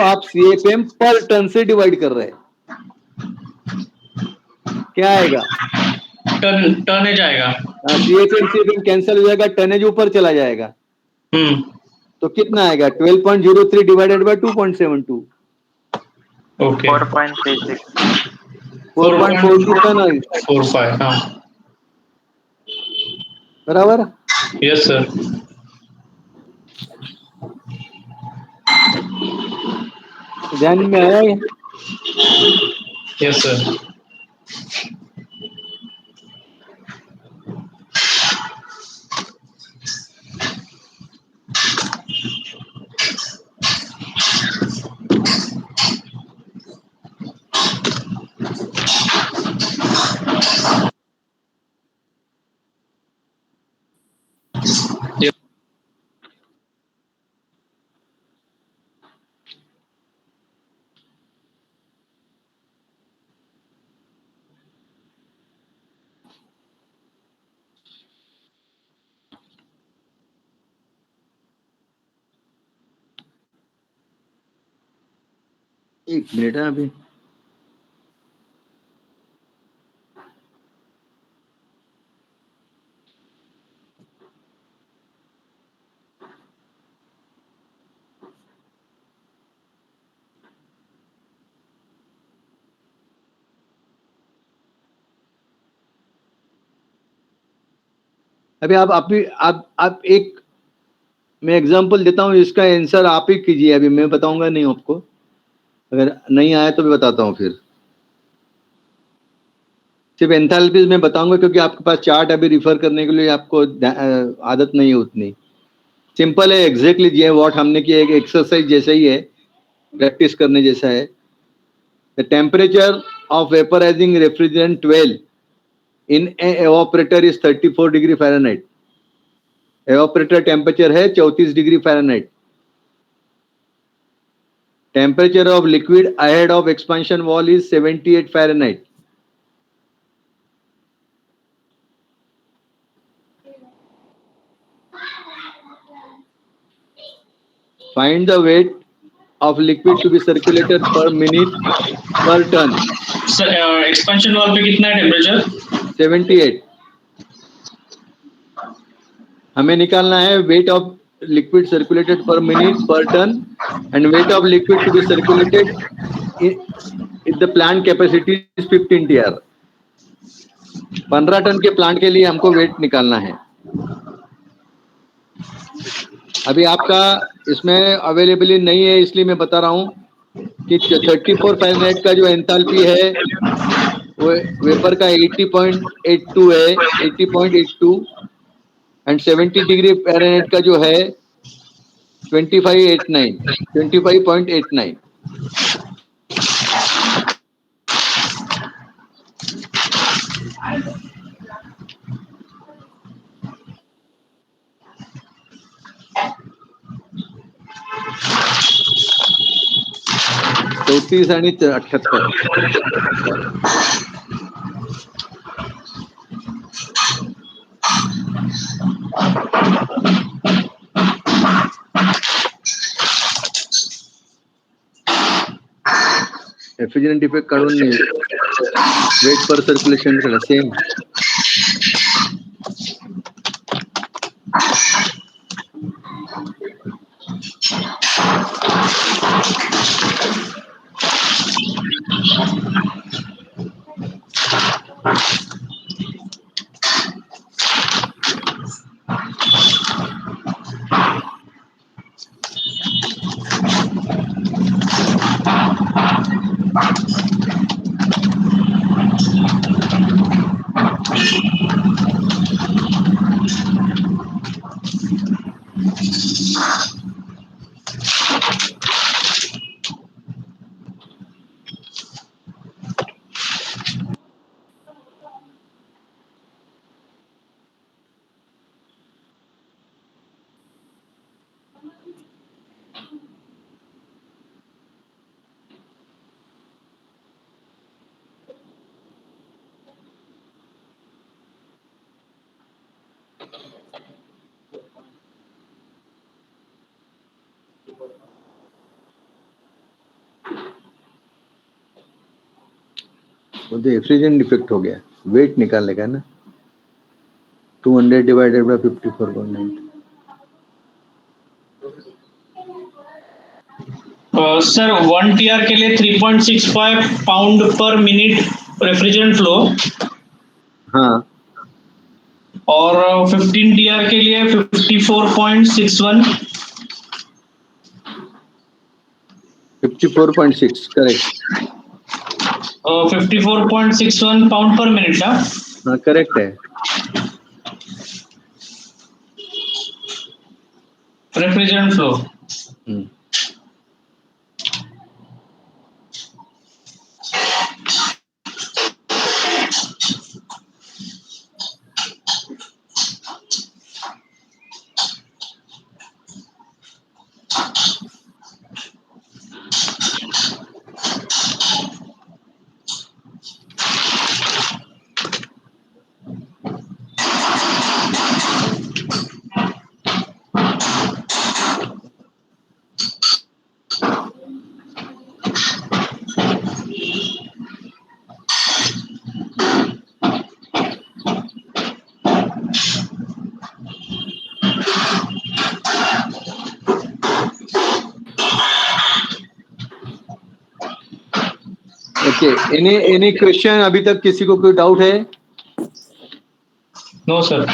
आप सीएफएम पर टन से डिवाइड कर रहे हैं, क्या आएगा? टनेज आएगा. सीएफएम कैंसिल हो जाएगा, टनेज ऊपर चला जाएगा. तो कितना आएगा? 12.03 डिवाइडेड बाय 2.72. ओके. 4.36 4.42 टन. 45. हाँ. बराबर. Yes sir. ध्यान में आया है? Yes sir. एक मिनट है अभी। अभी आप भी आप एक मैं एग्जांपल देता हूँ, इसका आंसर आप ही कीजिए। अभी मैं बताऊंगा नहीं आपको, अगर नहीं आया तो भी बताता हूँ। फिर सिर्फ एंथैल्पीज में बताऊंगा क्योंकि आपके पास चार्ट अभी रिफर करने के लिए आपको आदत नहीं है उतनी। सिंपल है, एग्जैक्टली ये व्हाट हमने किया, एक एक्सरसाइज जैसा ही है, प्रैक्टिस करने जैसा है। The temperature of वेपराइजिंग refrigerant 12 in evaporator is 34 degree Fahrenheit. Evaporator temperature है 34 degree Fahrenheit. Temperature of liquid ahead of expansion wall is 78 Fahrenheit. Find the weight of liquid to be circulated per minute per ton. Sir expansion valve पे कितना है टेम्परेचर? 78। हमें निकालना है weight of liquid circulated per minute per ton and weight of liquid to be circulated if the plant capacity is 15 TR। 15 ton के प्लांट के लिए हमको वेट निकालना है। अभी आपका इसमें अवेलेबल नहीं है, इसलिए मैं बता रहा हूं कि 34 फ़ारेनहाइट का जो एंथैल्पी है वो वेपर का 80.82 है, 80.82, एंड 70 डिग्री फ़ारेनहाइट का जो है 25.89। 34 आणि 78। रेफ्रिजरेंट इफेक्ट काढून वेट पर सर्क्युलेशन करा सेम। मुझे रेफ्रिजरेंट इफेक्ट हो गया, वेट निकालने का ना। 200 डिवाइडेड बाय 54.9। सर 1 TR के लिए 3.65 पाउंड पर मिनट रेफ्रिजरेंट फ्लो, हाँ, और 15 TR के लिए 54.61। 54.6 करेक्ट। 54.61 पाउंड पर मिनट का। हाँ करेक्ट है। Refrigerant flow. Okay, any question? अभी तक किसी को कोई डाउट है? No sir.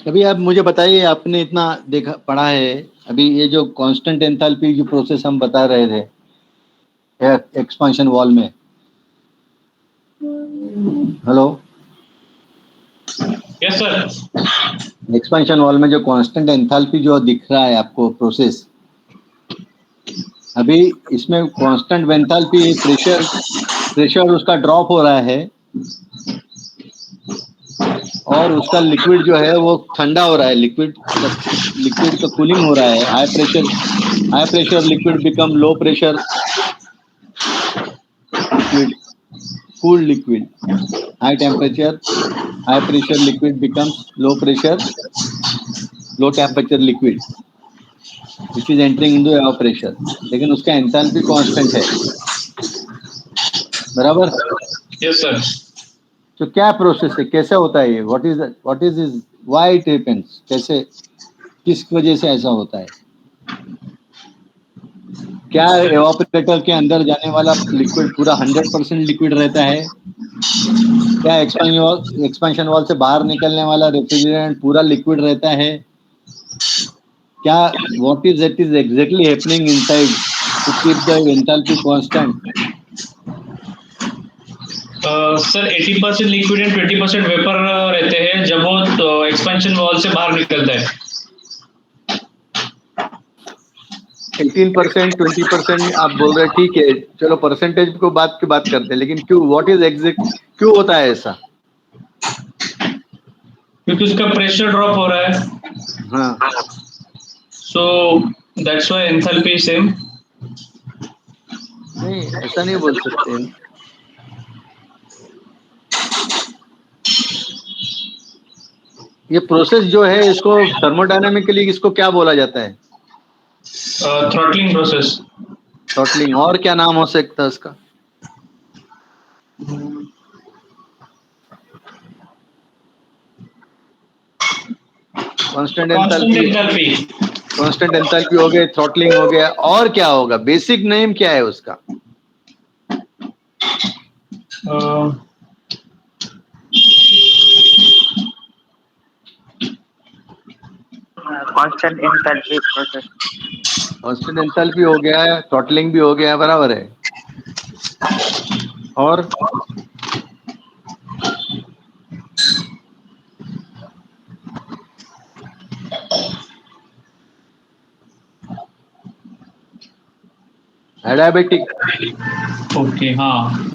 अभी आप मुझे बताइए, आपने इतना देखा पढ़ा है, अभी ये जो कांस्टेंट एंथैल्पी जो प्रोसेस हम बता रहे थे एक्सपेंशन वॉल में, hello, yes sir. Expansion valve में जो कांस्टेंट एंथैल्पी जो दिख रहा है आपको प्रोसेस, अभी इसमें कांस्टेंट एंथैल्पी प्रेशर उसका ड्रॉप हो रहा है और उसका लिक्विड जो है वो ठंडा हो रहा है, लिक्विड का कूलिंग हो रहा है। High pressure liquid become low pressure liquid, cool liquid. High temperature, high pressure liquid becomes low pressure, low temperature liquid, which is entering into evaporation. लेकिन उसका एंथैल्पी कांस्टेंट है, बराबर? Yes sir. तो क्या प्रोसेस है, कैसे होता है ये? What is is why it happens, कैसे, किस वजह से ऐसा होता है? क्या एवापोरेटर के अंदर जाने वाला लिक्विड पूरा 100% लिक्विड रहता है? क्या एक्सपेंशन वॉल से बाहर निकलने वाला रेफ्रिजरेंट पूरा लिक्विड रहता है? क्या what is exactly happening inside to keep the enthalpy constant? Sir 80% liquid and 20% vapour रहते हैं जब वो एक्सपेंशन वॉल से बाहर निकलता है। 18% 20% आप बोल रहे हैं, ठीक है, चलो परसेंटेज को बात करते हैं, लेकिन क्यों, व्हाट इज एग्जैक्ट, क्यों होता है ऐसा? क्योंकि उसका प्रेशर ड्रॉप हो रहा है, हाँ, so that's why enthalpy same. नहीं ऐसा नहीं बोल सकते। ये प्रोसेस जो है इसको थर्मोडायनामिकली इसको क्या बोला जाता है? Throttling process. थ्रॉटलिंग, और क्या नाम हो सकता है उसका? कांस्टेंट एंथैल्पी हो गया, थ्रॉटलिंग हो गया, और क्या होगा? बेसिक नेम क्या है उसका? Constant enthalpy process. Constant enthalpy हो गया है, थ्रॉटलिंग भी हो गया, बराबर है। और एडियाबैटिक। ओके, हाँ।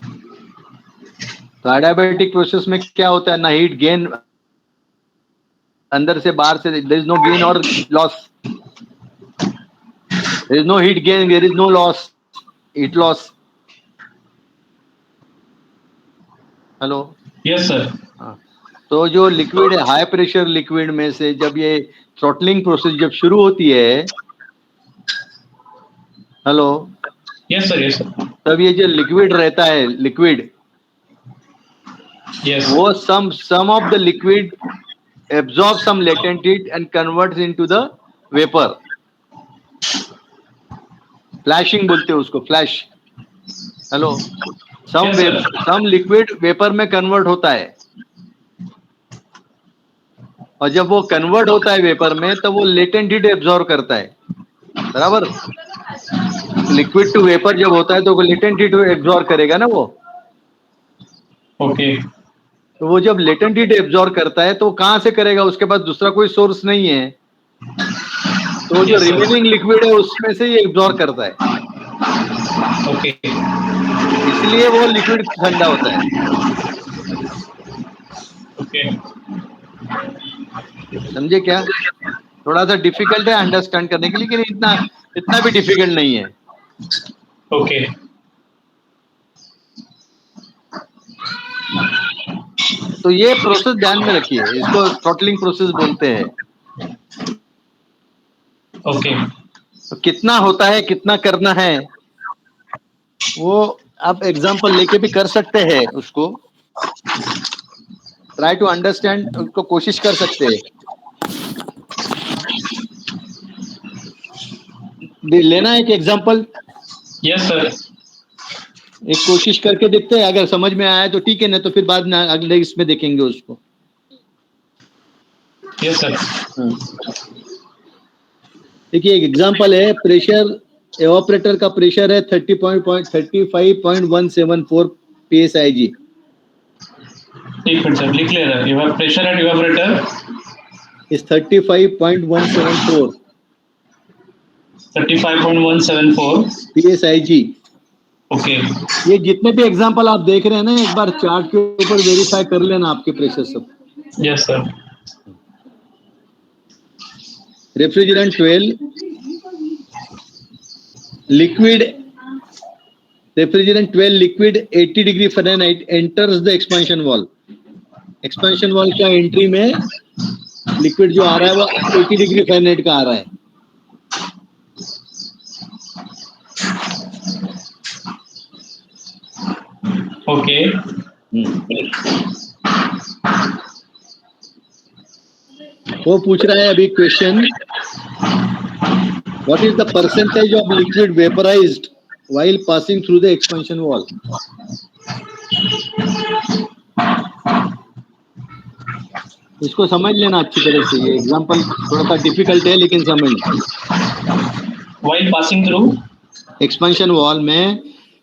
तो एडियाबैटिक प्रोसेस में क्या होता है ना, हीट गेन अंदर से बाहर से, देयर इज नो गेन और loss, there is no heat gain, there is no loss, heat loss. Hello, yes sir. हाँ, तो जो लिक्विड है, हाई प्रेशर लिक्विड में से जब ये थ्रॉटलिंग प्रोसेस जब शुरू होती है, hello, yes sir. Yes sir. तब ये जो लिक्विड रहता है, लिक्विड, यस। वो some of the liquid absorbs some latent heat and converts into the vapor. Flashing बोलते हैं उसको, flash. Hello, some liquid vapor में कन्वर्ट होता है, और जब वो कन्वर्ट होता है वेपर में तब वो लेटेंट हीट एब्जॉर्ब करता है, बराबर? लिक्विड टू वेपर जब होता है तो वो लेटेंट हीट एब्जॉर्ब करेगा ना वो। ओके। तो वो जब लेटेंट हीट एब्जॉर्ब करता है तो कहां से करेगा? उसके पास दूसरा कोई सोर्स नहीं है, तो जो Yes, sir. रिमेनिंग लिक्विड है उसमें से ये एब्जॉर्ब करता है, ओके इसलिए वो लिक्विड ठंडा होता है। ओके समझे क्या? थोड़ा सा डिफिकल्ट है अंडरस्टैंड करने के लिए, लेकिन इतना भी डिफिकल्ट नहीं है। ओके तो ये प्रोसेस ध्यान में रखिए, इसको थ्रॉटलिंग प्रोसेस बोलते हैं। ओके तो कितना होता है, कितना करना है, वो आप एग्जांपल लेके भी कर सकते हैं। उसको ट्राई टू अंडरस्टैंड, उसको कोशिश कर सकते हैं। लेना एक एग्जांपल, यस सर एक कोशिश करके देखते हैं, अगर समझ में आया तो ठीक है, ना तो फिर बाद में अगले इसमें देखेंगे उसको। यस सर देखिए एक एग्जांपल है, प्रेशर एवापोरेटर का प्रेशर है 35.174 psig। एक मिनट सर लिख ले रहा है। Pressure at evaporator is 35.174 35.174 psig। Okay ये जितने भी एग्जांपल आप देख रहे हैं ना, एक बार चार्ट के ऊपर वेरीफाई कर लेना आपके प्रेशर सब। Yes sir refrigerant 12 liquid, refrigerant 12 liquid 80 degree Fahrenheit enters the expansion valve। expansion valve का एंट्री में लिक्विड जो आ रहा है वो 80 डिग्री फ़ारेनहाइट का आ रहा है। ओके वो पूछ रहा है अभी question, what is the percentage of liquid vaporized while passing through the expansion wall। इसको समझ लेना अच्छी तरह से, ये एग्जांपल थोड़ा सा डिफिकल्ट है लेकिन समझ। While passing through expansion valve में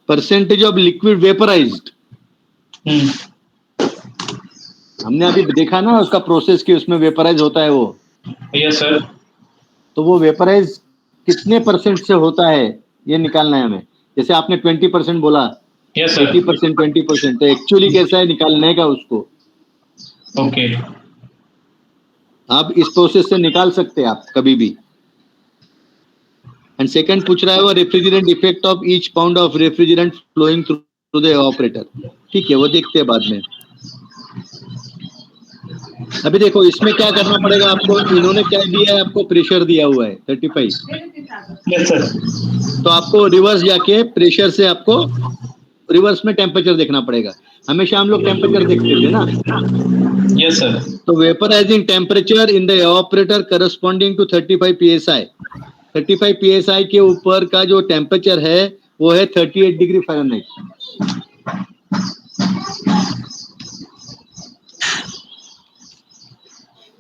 परसेंटेज ऑफ लिक्विड वेपराइज्ड, हमने अभी देखा ना उसका प्रोसेस कि उसमें वेपराइज होता है वो। यस सर तो वो वेपराइज कितने परसेंट से होता है ये निकालना है हमें। जैसे आपने 20% बोला, यस सर 80% 20%, तो एक्चुअली कैसा है निकालने का उसको। ओके आप इस प्रोसेस से निकाल सकते हैं आप कभी भी। एंड सेकंड पूछ रहा है वो refrigerant effect of each pound of refrigerant flowing through the operator. ठीक है, वो देखते हैं बाद में। अभी देखो इसमें क्या करना पड़ेगा आपको, इन्होंने क्या दिया है आपको, प्रेशर दिया हुआ है 35। यस सर तो आपको रिवर्स जाके प्रेशर से आपको रिवर्स में टेम्परेचर देखना पड़ेगा। हमेशा हम लोग टेम्परेचर देखते थे ना। यस सर तो vaporising temperature in the evaporator corresponding to 35 psi। 35 psi के ऊपर का जो टेम्परेचर है वो है 38 डिग्री फ़ारेनहाइट।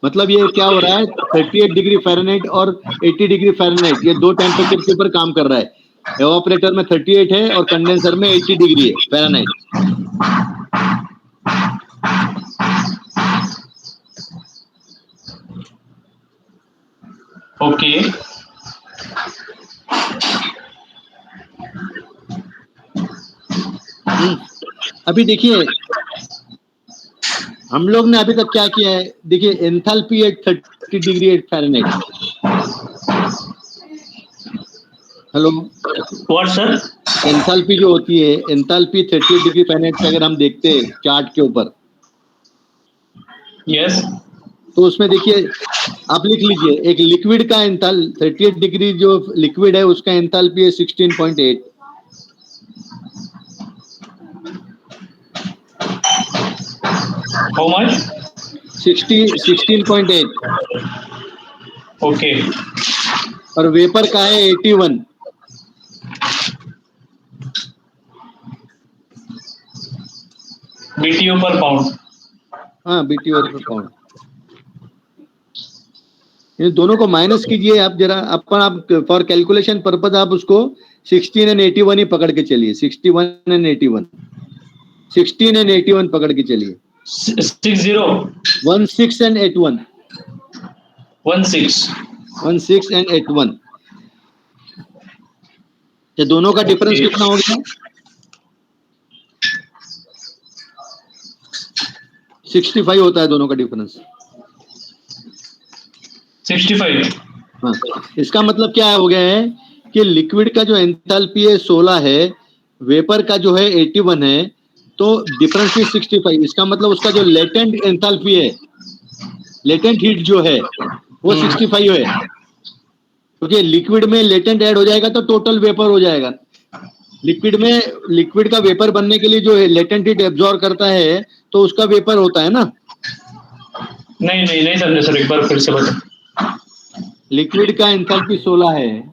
मतलब ये क्या हो रहा है, 38 डिग्री फ़ारेनहाइट और 80 डिग्री फ़ारेनहाइट, ये दो टेम्परेचर के ऊपर काम कर रहा है। एवापोरेटर में 38 है और कंडेंसर में 80 डिग्री है फ़ारेनहाइट। ओके अभी देखिए हम लोग ने अभी तक क्या किया है, देखिए enthalpy at 30 degree at Fahrenheit. Hello, what sir enthalpy जो होती है, एंथैल्पी 38 डिग्री फ़ारेनहाइट से अगर हम देखते हैं चार्ट के ऊपर, यस तो उसमें देखिए आप लिख लीजिए, एक लिक्विड का एंथैल 38 डिग्री जो लिक्विड है उसका एंथैल्पी है 16.8। हाउ मच 16.8 ओके और वेपर का है 81। बीटीयू पर पाउंड हाँ, BTU पर पाउंड। इन दोनों को माइनस कीजिए आप जरा, आप फॉर कैलकुलेशन पर्पज आप उसको 16 एंड 81 ही पकड़ के चलिए। 61 एंड 81, 16 एंड 81 पकड़ के चलिए। 60 16 एंड 81 16 16 एंड 81, ये दोनों का डिफरेंस कितना हो गया? 65 होता है दोनों का डिफरेंस। 65। हाँ, इसका मतलब क्या हो गया है कि लिक्विड का जो एंथैल्पी है 16 है, वेपर का जो है 81 है, तो डिफरेंस इज 65। इसका मतलब उसका जो लेटेंट एंथैल्पी है, लेटेंट हीट जो है वो 65 है, क्योंकि लिक्विड में लेटेंट ऐड हो जाएगा तो टोटल वेपर हो जाएगा। लिक्विड का वेपर बनने के लिए जो लेटेंट हीट एब्जॉर्ब करता है तो उसका वेपर होता है ना। नहीं समझे सर, एक बार फिर से बता। लिक्विड का एंथैल्पी 16 है,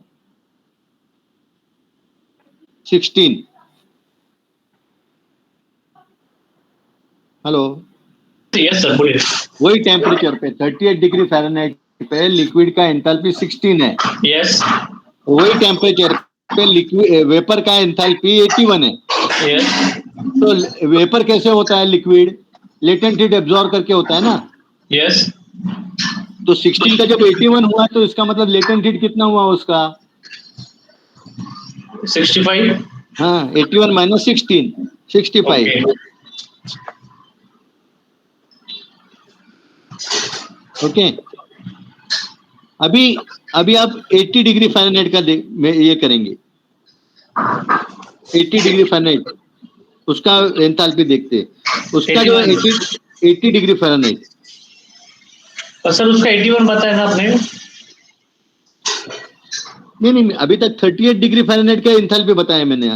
16। हेलो, यस सर, बोलिए। वही टेम्परेचर पे 38 डिग्री फ़ारेनहाइट पे लिक्विड का एंथैल्पी 16 है। यस वही टेम्परेचर पे लिक्विड वेपर का एंथैल्पी 81 है। यस तो वेपर कैसे होता है? लिक्विड लेटेंट हीट एब्जॉर्ब करके होता है ना। यस तो 16 का जब 81 हुआ तो इसका मतलब लेटेंट हीट कितना हुआ उसका? 65। हाँ, 81 माइनस 16, 65। ओके, अभी आप 80 डिग्री फ़ारेनहाइट का ये करेंगे, 80 डिग्री फ़ारेनहाइट उसका एंथैल्पी देखते हैं। उसका जो 80 डिग्री फ़ारेनहाइट, तो सर उसका 81 बताया ना आपने? नहीं, अभी तक 38 डिग्री फ़ारेनहाइट का एंथैल्पी बताया मैंने।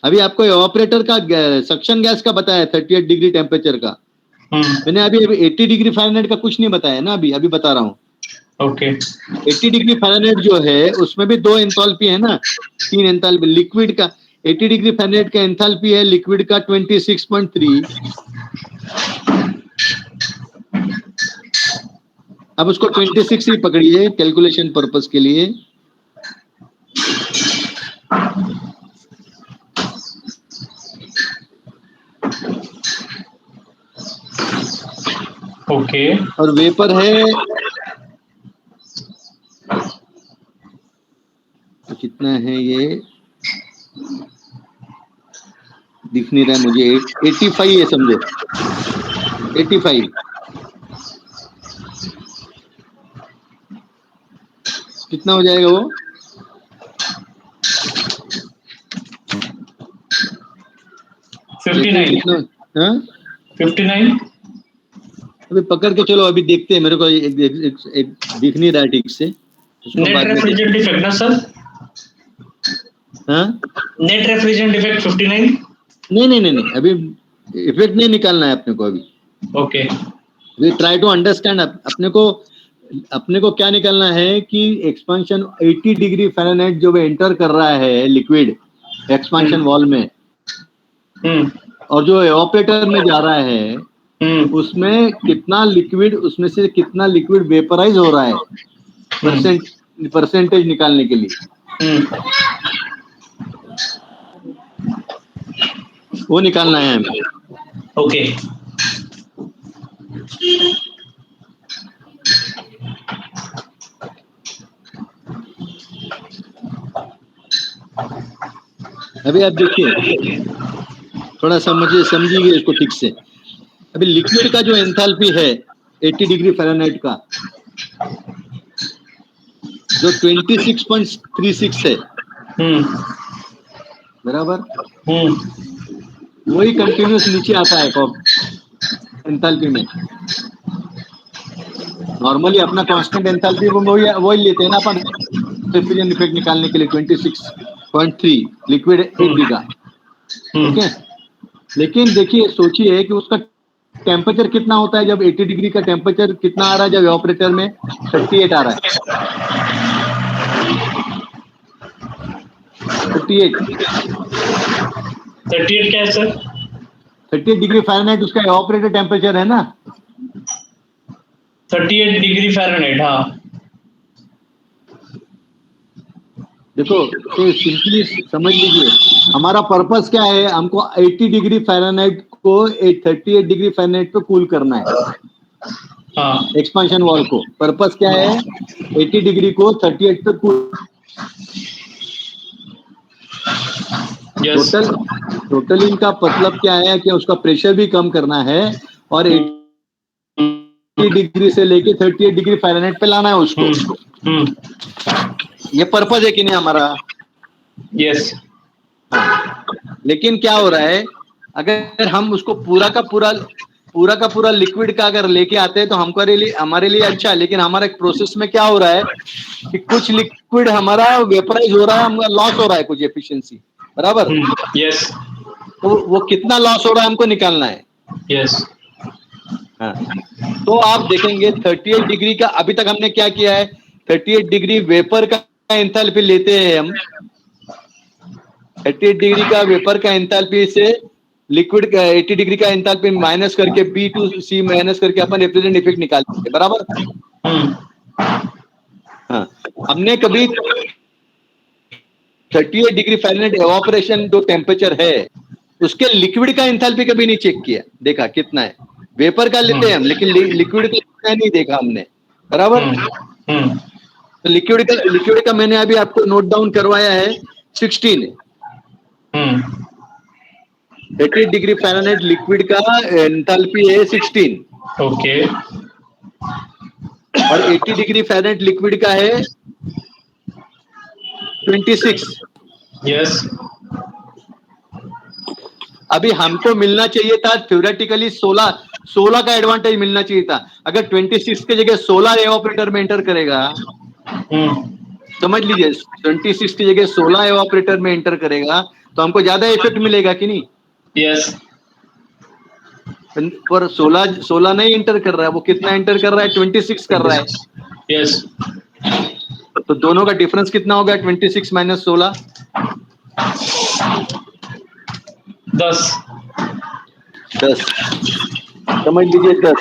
अभी आपको एवापोरेटर का सक्शन गैस का बताया 38 डिग्री टेम्परेचर का। मैंने अभी 80 डिग्री फ़ारेनहाइट का कुछ नहीं बताया ना, अभी बता रहा हूँ। ओके 80 डिग्री फ़ारेनहाइट जो है उसमें भी 2 एंथैल्पी है ना, 3 एंथैल्पी। लिक्विड का 80 डिग्री फ़ारेनहाइट का एंथैल्पी है लिक्विड का 26.3। अब उसको 26 ही पकड़िए कैलकुलेशन पर्पस के लिए। ओके और वेपर है तो कितना है ये दिख नहीं रहा है मुझे। 85 है समझो, 85 कितना हो जाएगा वो? कितना? हाँ 59। अभी पकड़ के चलो, अभी देखते हैं, मेरे को एक दिख नहीं रहा है ठीक से। नेट रेफ्रिजरेंट इफेक्ट ना सर? हाँ, नेट रेफ्रिजरेंट इफेक्ट 59। नहीं, अभी इफेक्ट नहीं निकालना है अपने को अभी। Okay we try to understand. अपने को क्या निकालना है कि एक्सपांशन 80 डिग्री फ़ारेनहाइट जो एंटर कर रहा है लिक्विड एक्सपांशन वॉल में, और जो एवापोरेटर में जा रहा है उसमें कितना लिक्विड, उसमें से कितना लिक्विड वेपराइज हो रहा है, परसेंटेज निकालने के लिए वो निकालना है हमें। ओके अभी आप देखिए, थोड़ा समझिए इसको ठीक से। अभी लिक्विड का जो एंथैल्पी है 80 डिग्री फ़ारेनहाइट का जो 26.36 है, बराबर, वही कंटिन्यूस नीचे आता है एंथैल्पी में। नॉर्मली अपना कांस्टेंट एंथैल्पी वही लेते हैं ना अपन रेफ्रिजरेंट इफेक्ट निकालने के लिए, 26.3 लिक्विड 80 का। ओके, लेकिन देखिए सोचिए कि उसका टेम्परेचर कितना होता है जब 80 डिग्री का टेम्परेचर कितना आ रहा है, जब एवापोरेटर में 38 आ रहा है। 38 क्या है सर? 38 डिग्री फ़ारेनहाइट उसका एवापोरेटर टेम्परेचर है ना। 38 डिग्री फ़ारेनहाइट, हाँ। देखो, तो सिंपली समझ लीजिए हमारा पर्पस क्या है, हमको 80 डिग्री फ़ारेनहाइट को 38 डिग्री फ़ारेनहाइट पे कूल करना है। हाँ एक्सपांशन वॉल को। पर्पस क्या है? 80 डिग्री को 38 पे यस टोटल इनका मतलब क्या है कि उसका प्रेशर भी कम करना है और 80 डिग्री से लेके 38 डिग्री फ़ारेनहाइट पे लाना है उसको। ये पर्पस है कि नहीं हमारा? यस लेकिन क्या हो रहा है, अगर हम उसको पूरा का पूरा लिक्विड का अगर लेके आते हैं तो हमारे लिए अच्छा है, लेकिन हमारे प्रोसेस में क्या हो रहा है कि कुछ लिक्विड हमारा वेपराइज हो रहा है, हमारा लॉस हो रहा है कुछ एफिशिएंसी, बराबर? यस तो वो कितना लॉस हो रहा है हमको निकालना है। यस हाँ, तो आप देखेंगे 38 डिग्री का अभी तक हमने क्या किया है, 38 डिग्री वेपर का एंथैल्पी लेते हैं हम, 38 डिग्री का वेपर का एंथैल्पी से लिक्विड का 80 डिग्री का एंथैल्पी माइनस करके B to C माइनस करके अपन रेफ्रिजरेंट इफेक्ट निकालते हैं, बराबर? हाँ, हमने कभी 38 डिग्री फ़ारेनहाइट एवापोरेशन जो टेम्परेचर है उसके लिक्विड का एंथैल्पी कभी नहीं चेक किया, देखा कितना है। वेपर का लेते हैं हम, लेकिन लिक्विड का कितना नहीं देखा हमने, बराबर? तो लिक्विड का मैंने अभी आपको नोट डाउन करवाया है 16। 38 डिग्री फ़ारेनहाइट लिक्विड का एंथैल्पी है 16 ओके और 80 डिग्री फ़ारेनहाइट लिक्विड का है 26। यस अभी हमको मिलना चाहिए था थ्योरेटिकली 16 का एडवांटेज मिलना चाहिए था। अगर 26 की जगह 16 एवापोरेटर में एंटर करेगा, समझ लीजिए 26 की जगह 16 एवापोरेटर में एंटर करेगा तो हमको ज्यादा इफेक्ट मिलेगा कि नहीं? यस पर 16 नहीं एंटर कर रहा है, वो कितना एंटर कर रहा है? 26 कर रहा है। यस तो दोनों का डिफरेंस कितना होगा? 26 माइनस 16 10 समझ लीजिए 10।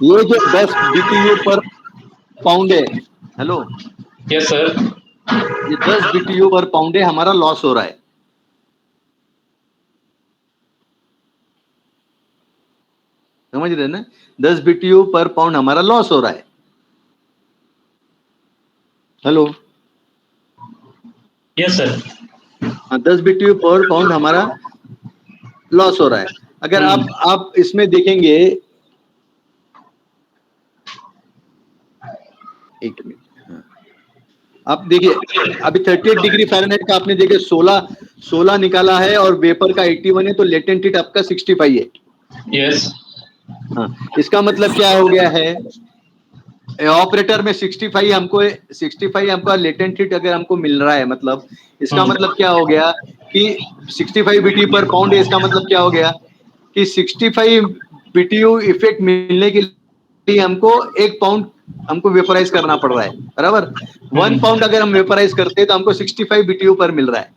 ये जो 10 BTU पर पाउंड है, हेलो, यस सर ये 10 BTU पर पाउंड है हमारा लॉस हो रहा है। समझ रहे ना? 10 BTU पर पाउंड हमारा लॉस हो रहा है। हेलो, यस सर 10 BTU पर पाउंड हमारा लॉस हो रहा है। अगर आप इसमें देखेंगे, एक मिनट, आप देखिए अभी 38 डिग्री फ़ारेनहाइट का आपने देखे 16 निकाला है और वेपर का 81 है, तो लेटेंट हीट आपका 65 है। यस हाँ, इसका मतलब क्या हो गया है, ऑपरेटर में 65 हमको लेटेंट हीट अगर हमको मिल रहा है, मतलब इसका मतलब क्या हो गया कि 65 BTU पर पाउंड है। इसका मतलब क्या हो गया कि 65 BTU इफेक्ट मिलने के लिए हमको 1 पाउंड हमको वेपराइज करना पड़ रहा है, बराबर? 1 पाउंड अगर हम वेपराइज करते हैं तो हमको 65 BTU पर मिल रहा है।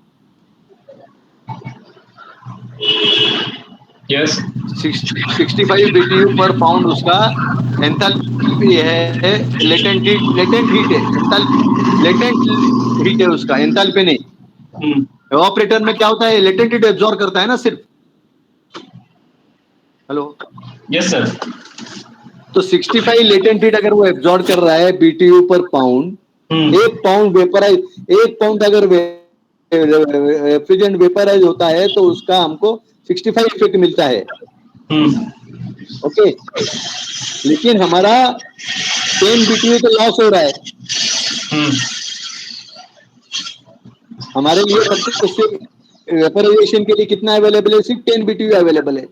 यस 65 BTU पर पाउंड उसका एंथैल्पी है, लेटेंट हीट है, लेटेंट हीट है उसका, एंथैल्पी नहीं। ऑपरेटर में क्या होता है, लेटेंट हीट एब्जॉर्ब करता है ना सिर्फ। हेलो, यस सर तो 65 लेटेंट हीट अगर वो एब्जॉर्ब कर रहा है BTU पर पाउंड, 1 पाउंड वेपराइज, 1 पाउंड अगर रेफ्रिजरेंट वेपराइज होता है तो उसका हमको 65 इफेक्ट मिलता है। ओके, लेकिन हमारा 10 BTU तो लॉस हो रहा है। हमारे लिए सबसे सिर्फ वेपराइजेशन के लिए कितना अवेलेबल है? सिर्फ 10 BTU अवेलेबल है।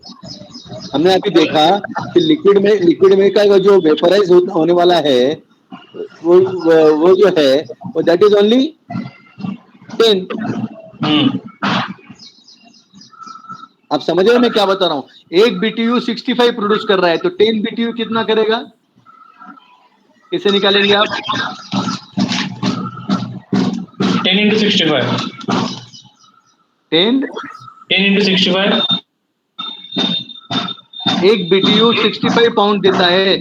हमने अभी देखा कि लिक्विड में का जो वेपराइज होने वाला है वो जो है वो दैट इज ओनली 10। आप समझ रहे हो मैं क्या बता रहा हूँ? 1 BTU 65 प्रोड्यूस कर रहा है, तो 10 BTU कितना करेगा? कैसे निकालेंगे आप? 10 into 65 10 into 65 1 BTU 65 पाउंड देता है,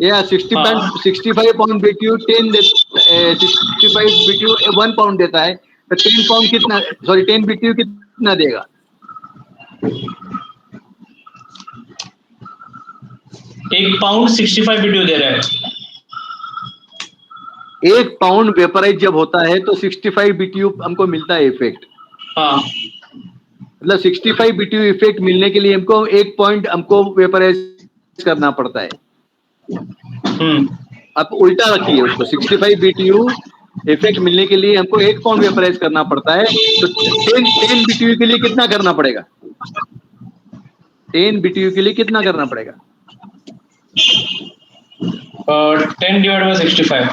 या 65 पाउंड BTU 65 BTU 1 पाउंड देता है, तो 10 पाउंड कितना, सॉरी 10 BTU कितना देगा? 1 पाउंड 65 BTU दे रहा है। 1 पाउंड वेपराइज जब होता है तो 65 BTU हमको मिलता है इफेक्ट। हाँ मतलब 65 BTU इफेक्ट मिलने के लिए हमको 1 पॉइंट हमको वेपराइज करना पड़ता है। आप उल्टा रखिए उसको, 65 BTU इफेक्ट मिलने के लिए हमको 1 पाउंड वेपराइज करना पड़ता है, तो 10 BTU के लिए कितना करना पड़ेगा? 10 BTU के लिए कितना करना पड़ेगा? 10 divided by 65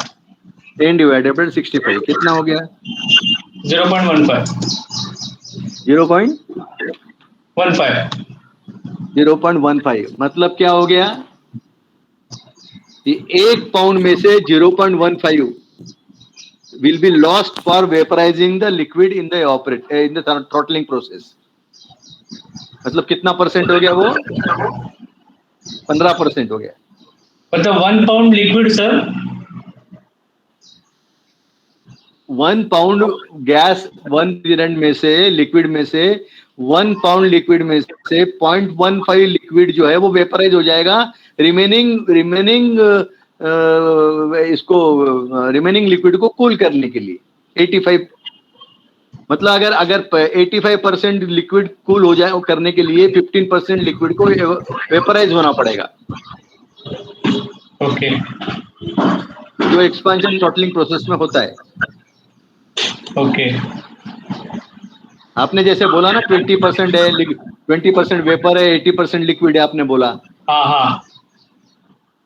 10 डिवाइडेड बाय 65 कितना हो गया? 0.15 0.15 मतलब क्या हो गया कि 1 पाउंड में से 0.15 will be lost for vaporizing the liquid in the throttling process। मतलब कितना परसेंट हो गया वो? 15% हो गया। मतलब 1 pound liquid sir, 1 pound gas 1 refrigerant में से लिक्विड में से 1 पाउंड लिक्विड में से 0.15 लिक्विड जो है वो वेपराइज हो जाएगा रिमेनिंग रिमेनिंग लिक्विड को कूल करने के लिए 85। मतलब अगर 85% लिक्विड कूल हो जाए करने के लिए 15% लिक्विड को वेपराइज होना पड़ेगा। ओके जो एक्सपेंशन थ्रॉटलिंग प्रोसेस में होता है। ओके आपने जैसे बोला ना 20% है, 20% वेपर है, 80% लिक्विड है, आपने बोला। हाँ हाँ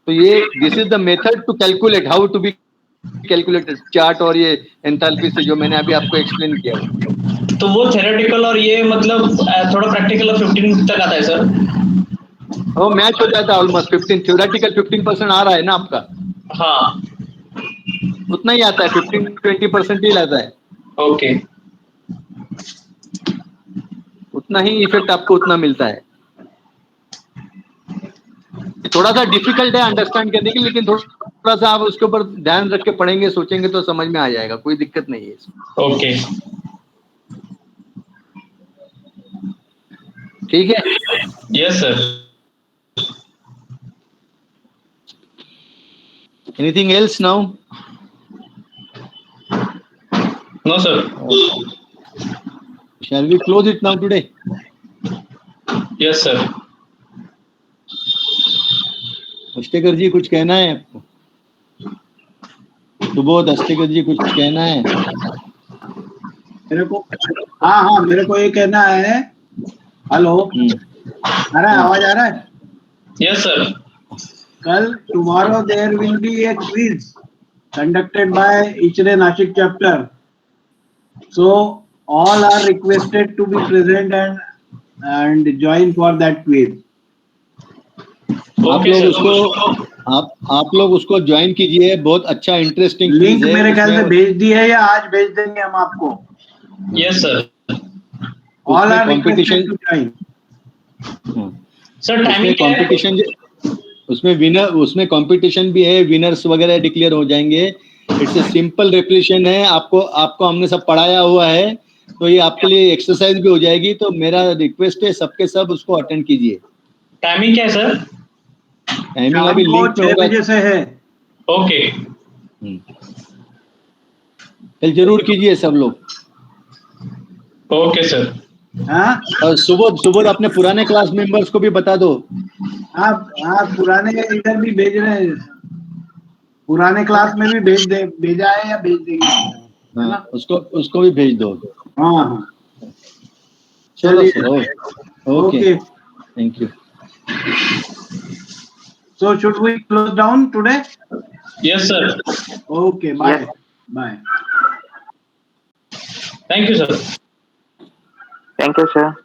तो ये this is the method to calculate how to be calculated chart और ये एंथैल्पी से जो मैंने अभी आपको एक्सप्लेन किया। तो वो थेरेटिकल और ये मतलब थोड़ा प्रैक्टिकल और 15 तक आता है सर। वो मैच हो जाता है ऑलमोस्ट 15 थ्योरेटिकल 15% आ रहा है ना आपका। हाँ उतना ही आता है 15-20% ही लाता है। ओके उतना ही इफेक्ट आपको उतना मिलता है। थोड़ा सा डिफिकल्ट है अंडरस्टैंड करने के लिए, लेकिन थोड़ा सा आप उसके ऊपर ध्यान रख के पढ़ेंगे सोचेंगे तो समझ में आ जाएगा, कोई दिक्कत नहीं है इसमें। ओके ठीक है। Yes sir. Anything else now? No sir. Shall we close it now today? Yes sir. Astekar ji कुछ कहना है आपको? सुबोध, अस्टेकर जी कुछ कहना है? मेरे को हाँ मेरे को ये कहना है। हेलो आ रहा है, आवाज आ रहा है? Yes sir. कल tomorrow there will be a quiz conducted by ICHRE Nashik chapter, so all are requested to be present and join for that quiz. आप लोग उसको ज्वाइन कीजिए, बहुत अच्छा इंटरेस्टिंग लिंक मेरे ख्याल से भेज दी है या आज भेज देंगे हम आपको। Yes sir. All are requested to join. Sir timing क्या है? कंपटीशन उसमें कंपटीशन भी है, विनर्स वगैरह डिक्लेयर हो जाएंगे। इट्स ए सिंपल रेपरेशन है, आपको हमने सब पढ़ाया हुआ है, तो ये आपके लिए एक्सरसाइज भी हो जाएगी। तो मेरा रिक्वेस्ट है सबके सब उसको अटेंड कीजिए। टाइमिंग क्या है सर? टाइमिंग अभी लिंक में 6 बजे से है। ओके कल जरूर कीजिए सब लोग। Okay sir. हाँ और सुबोध अपने पुराने क्लास मेंबर्स को भी बता दो। हाँ पुराने इधर भी भेज रहे हैं, पुराने क्लास में भी भेजा है या भेज देंगे। हाँ, उसको भी भेज दो। हाँ चलो sir, okay, thank you. So should we close down today? Yes sir. Okay, bye. Yes. Bye. Thank you sir. Thank you, sir.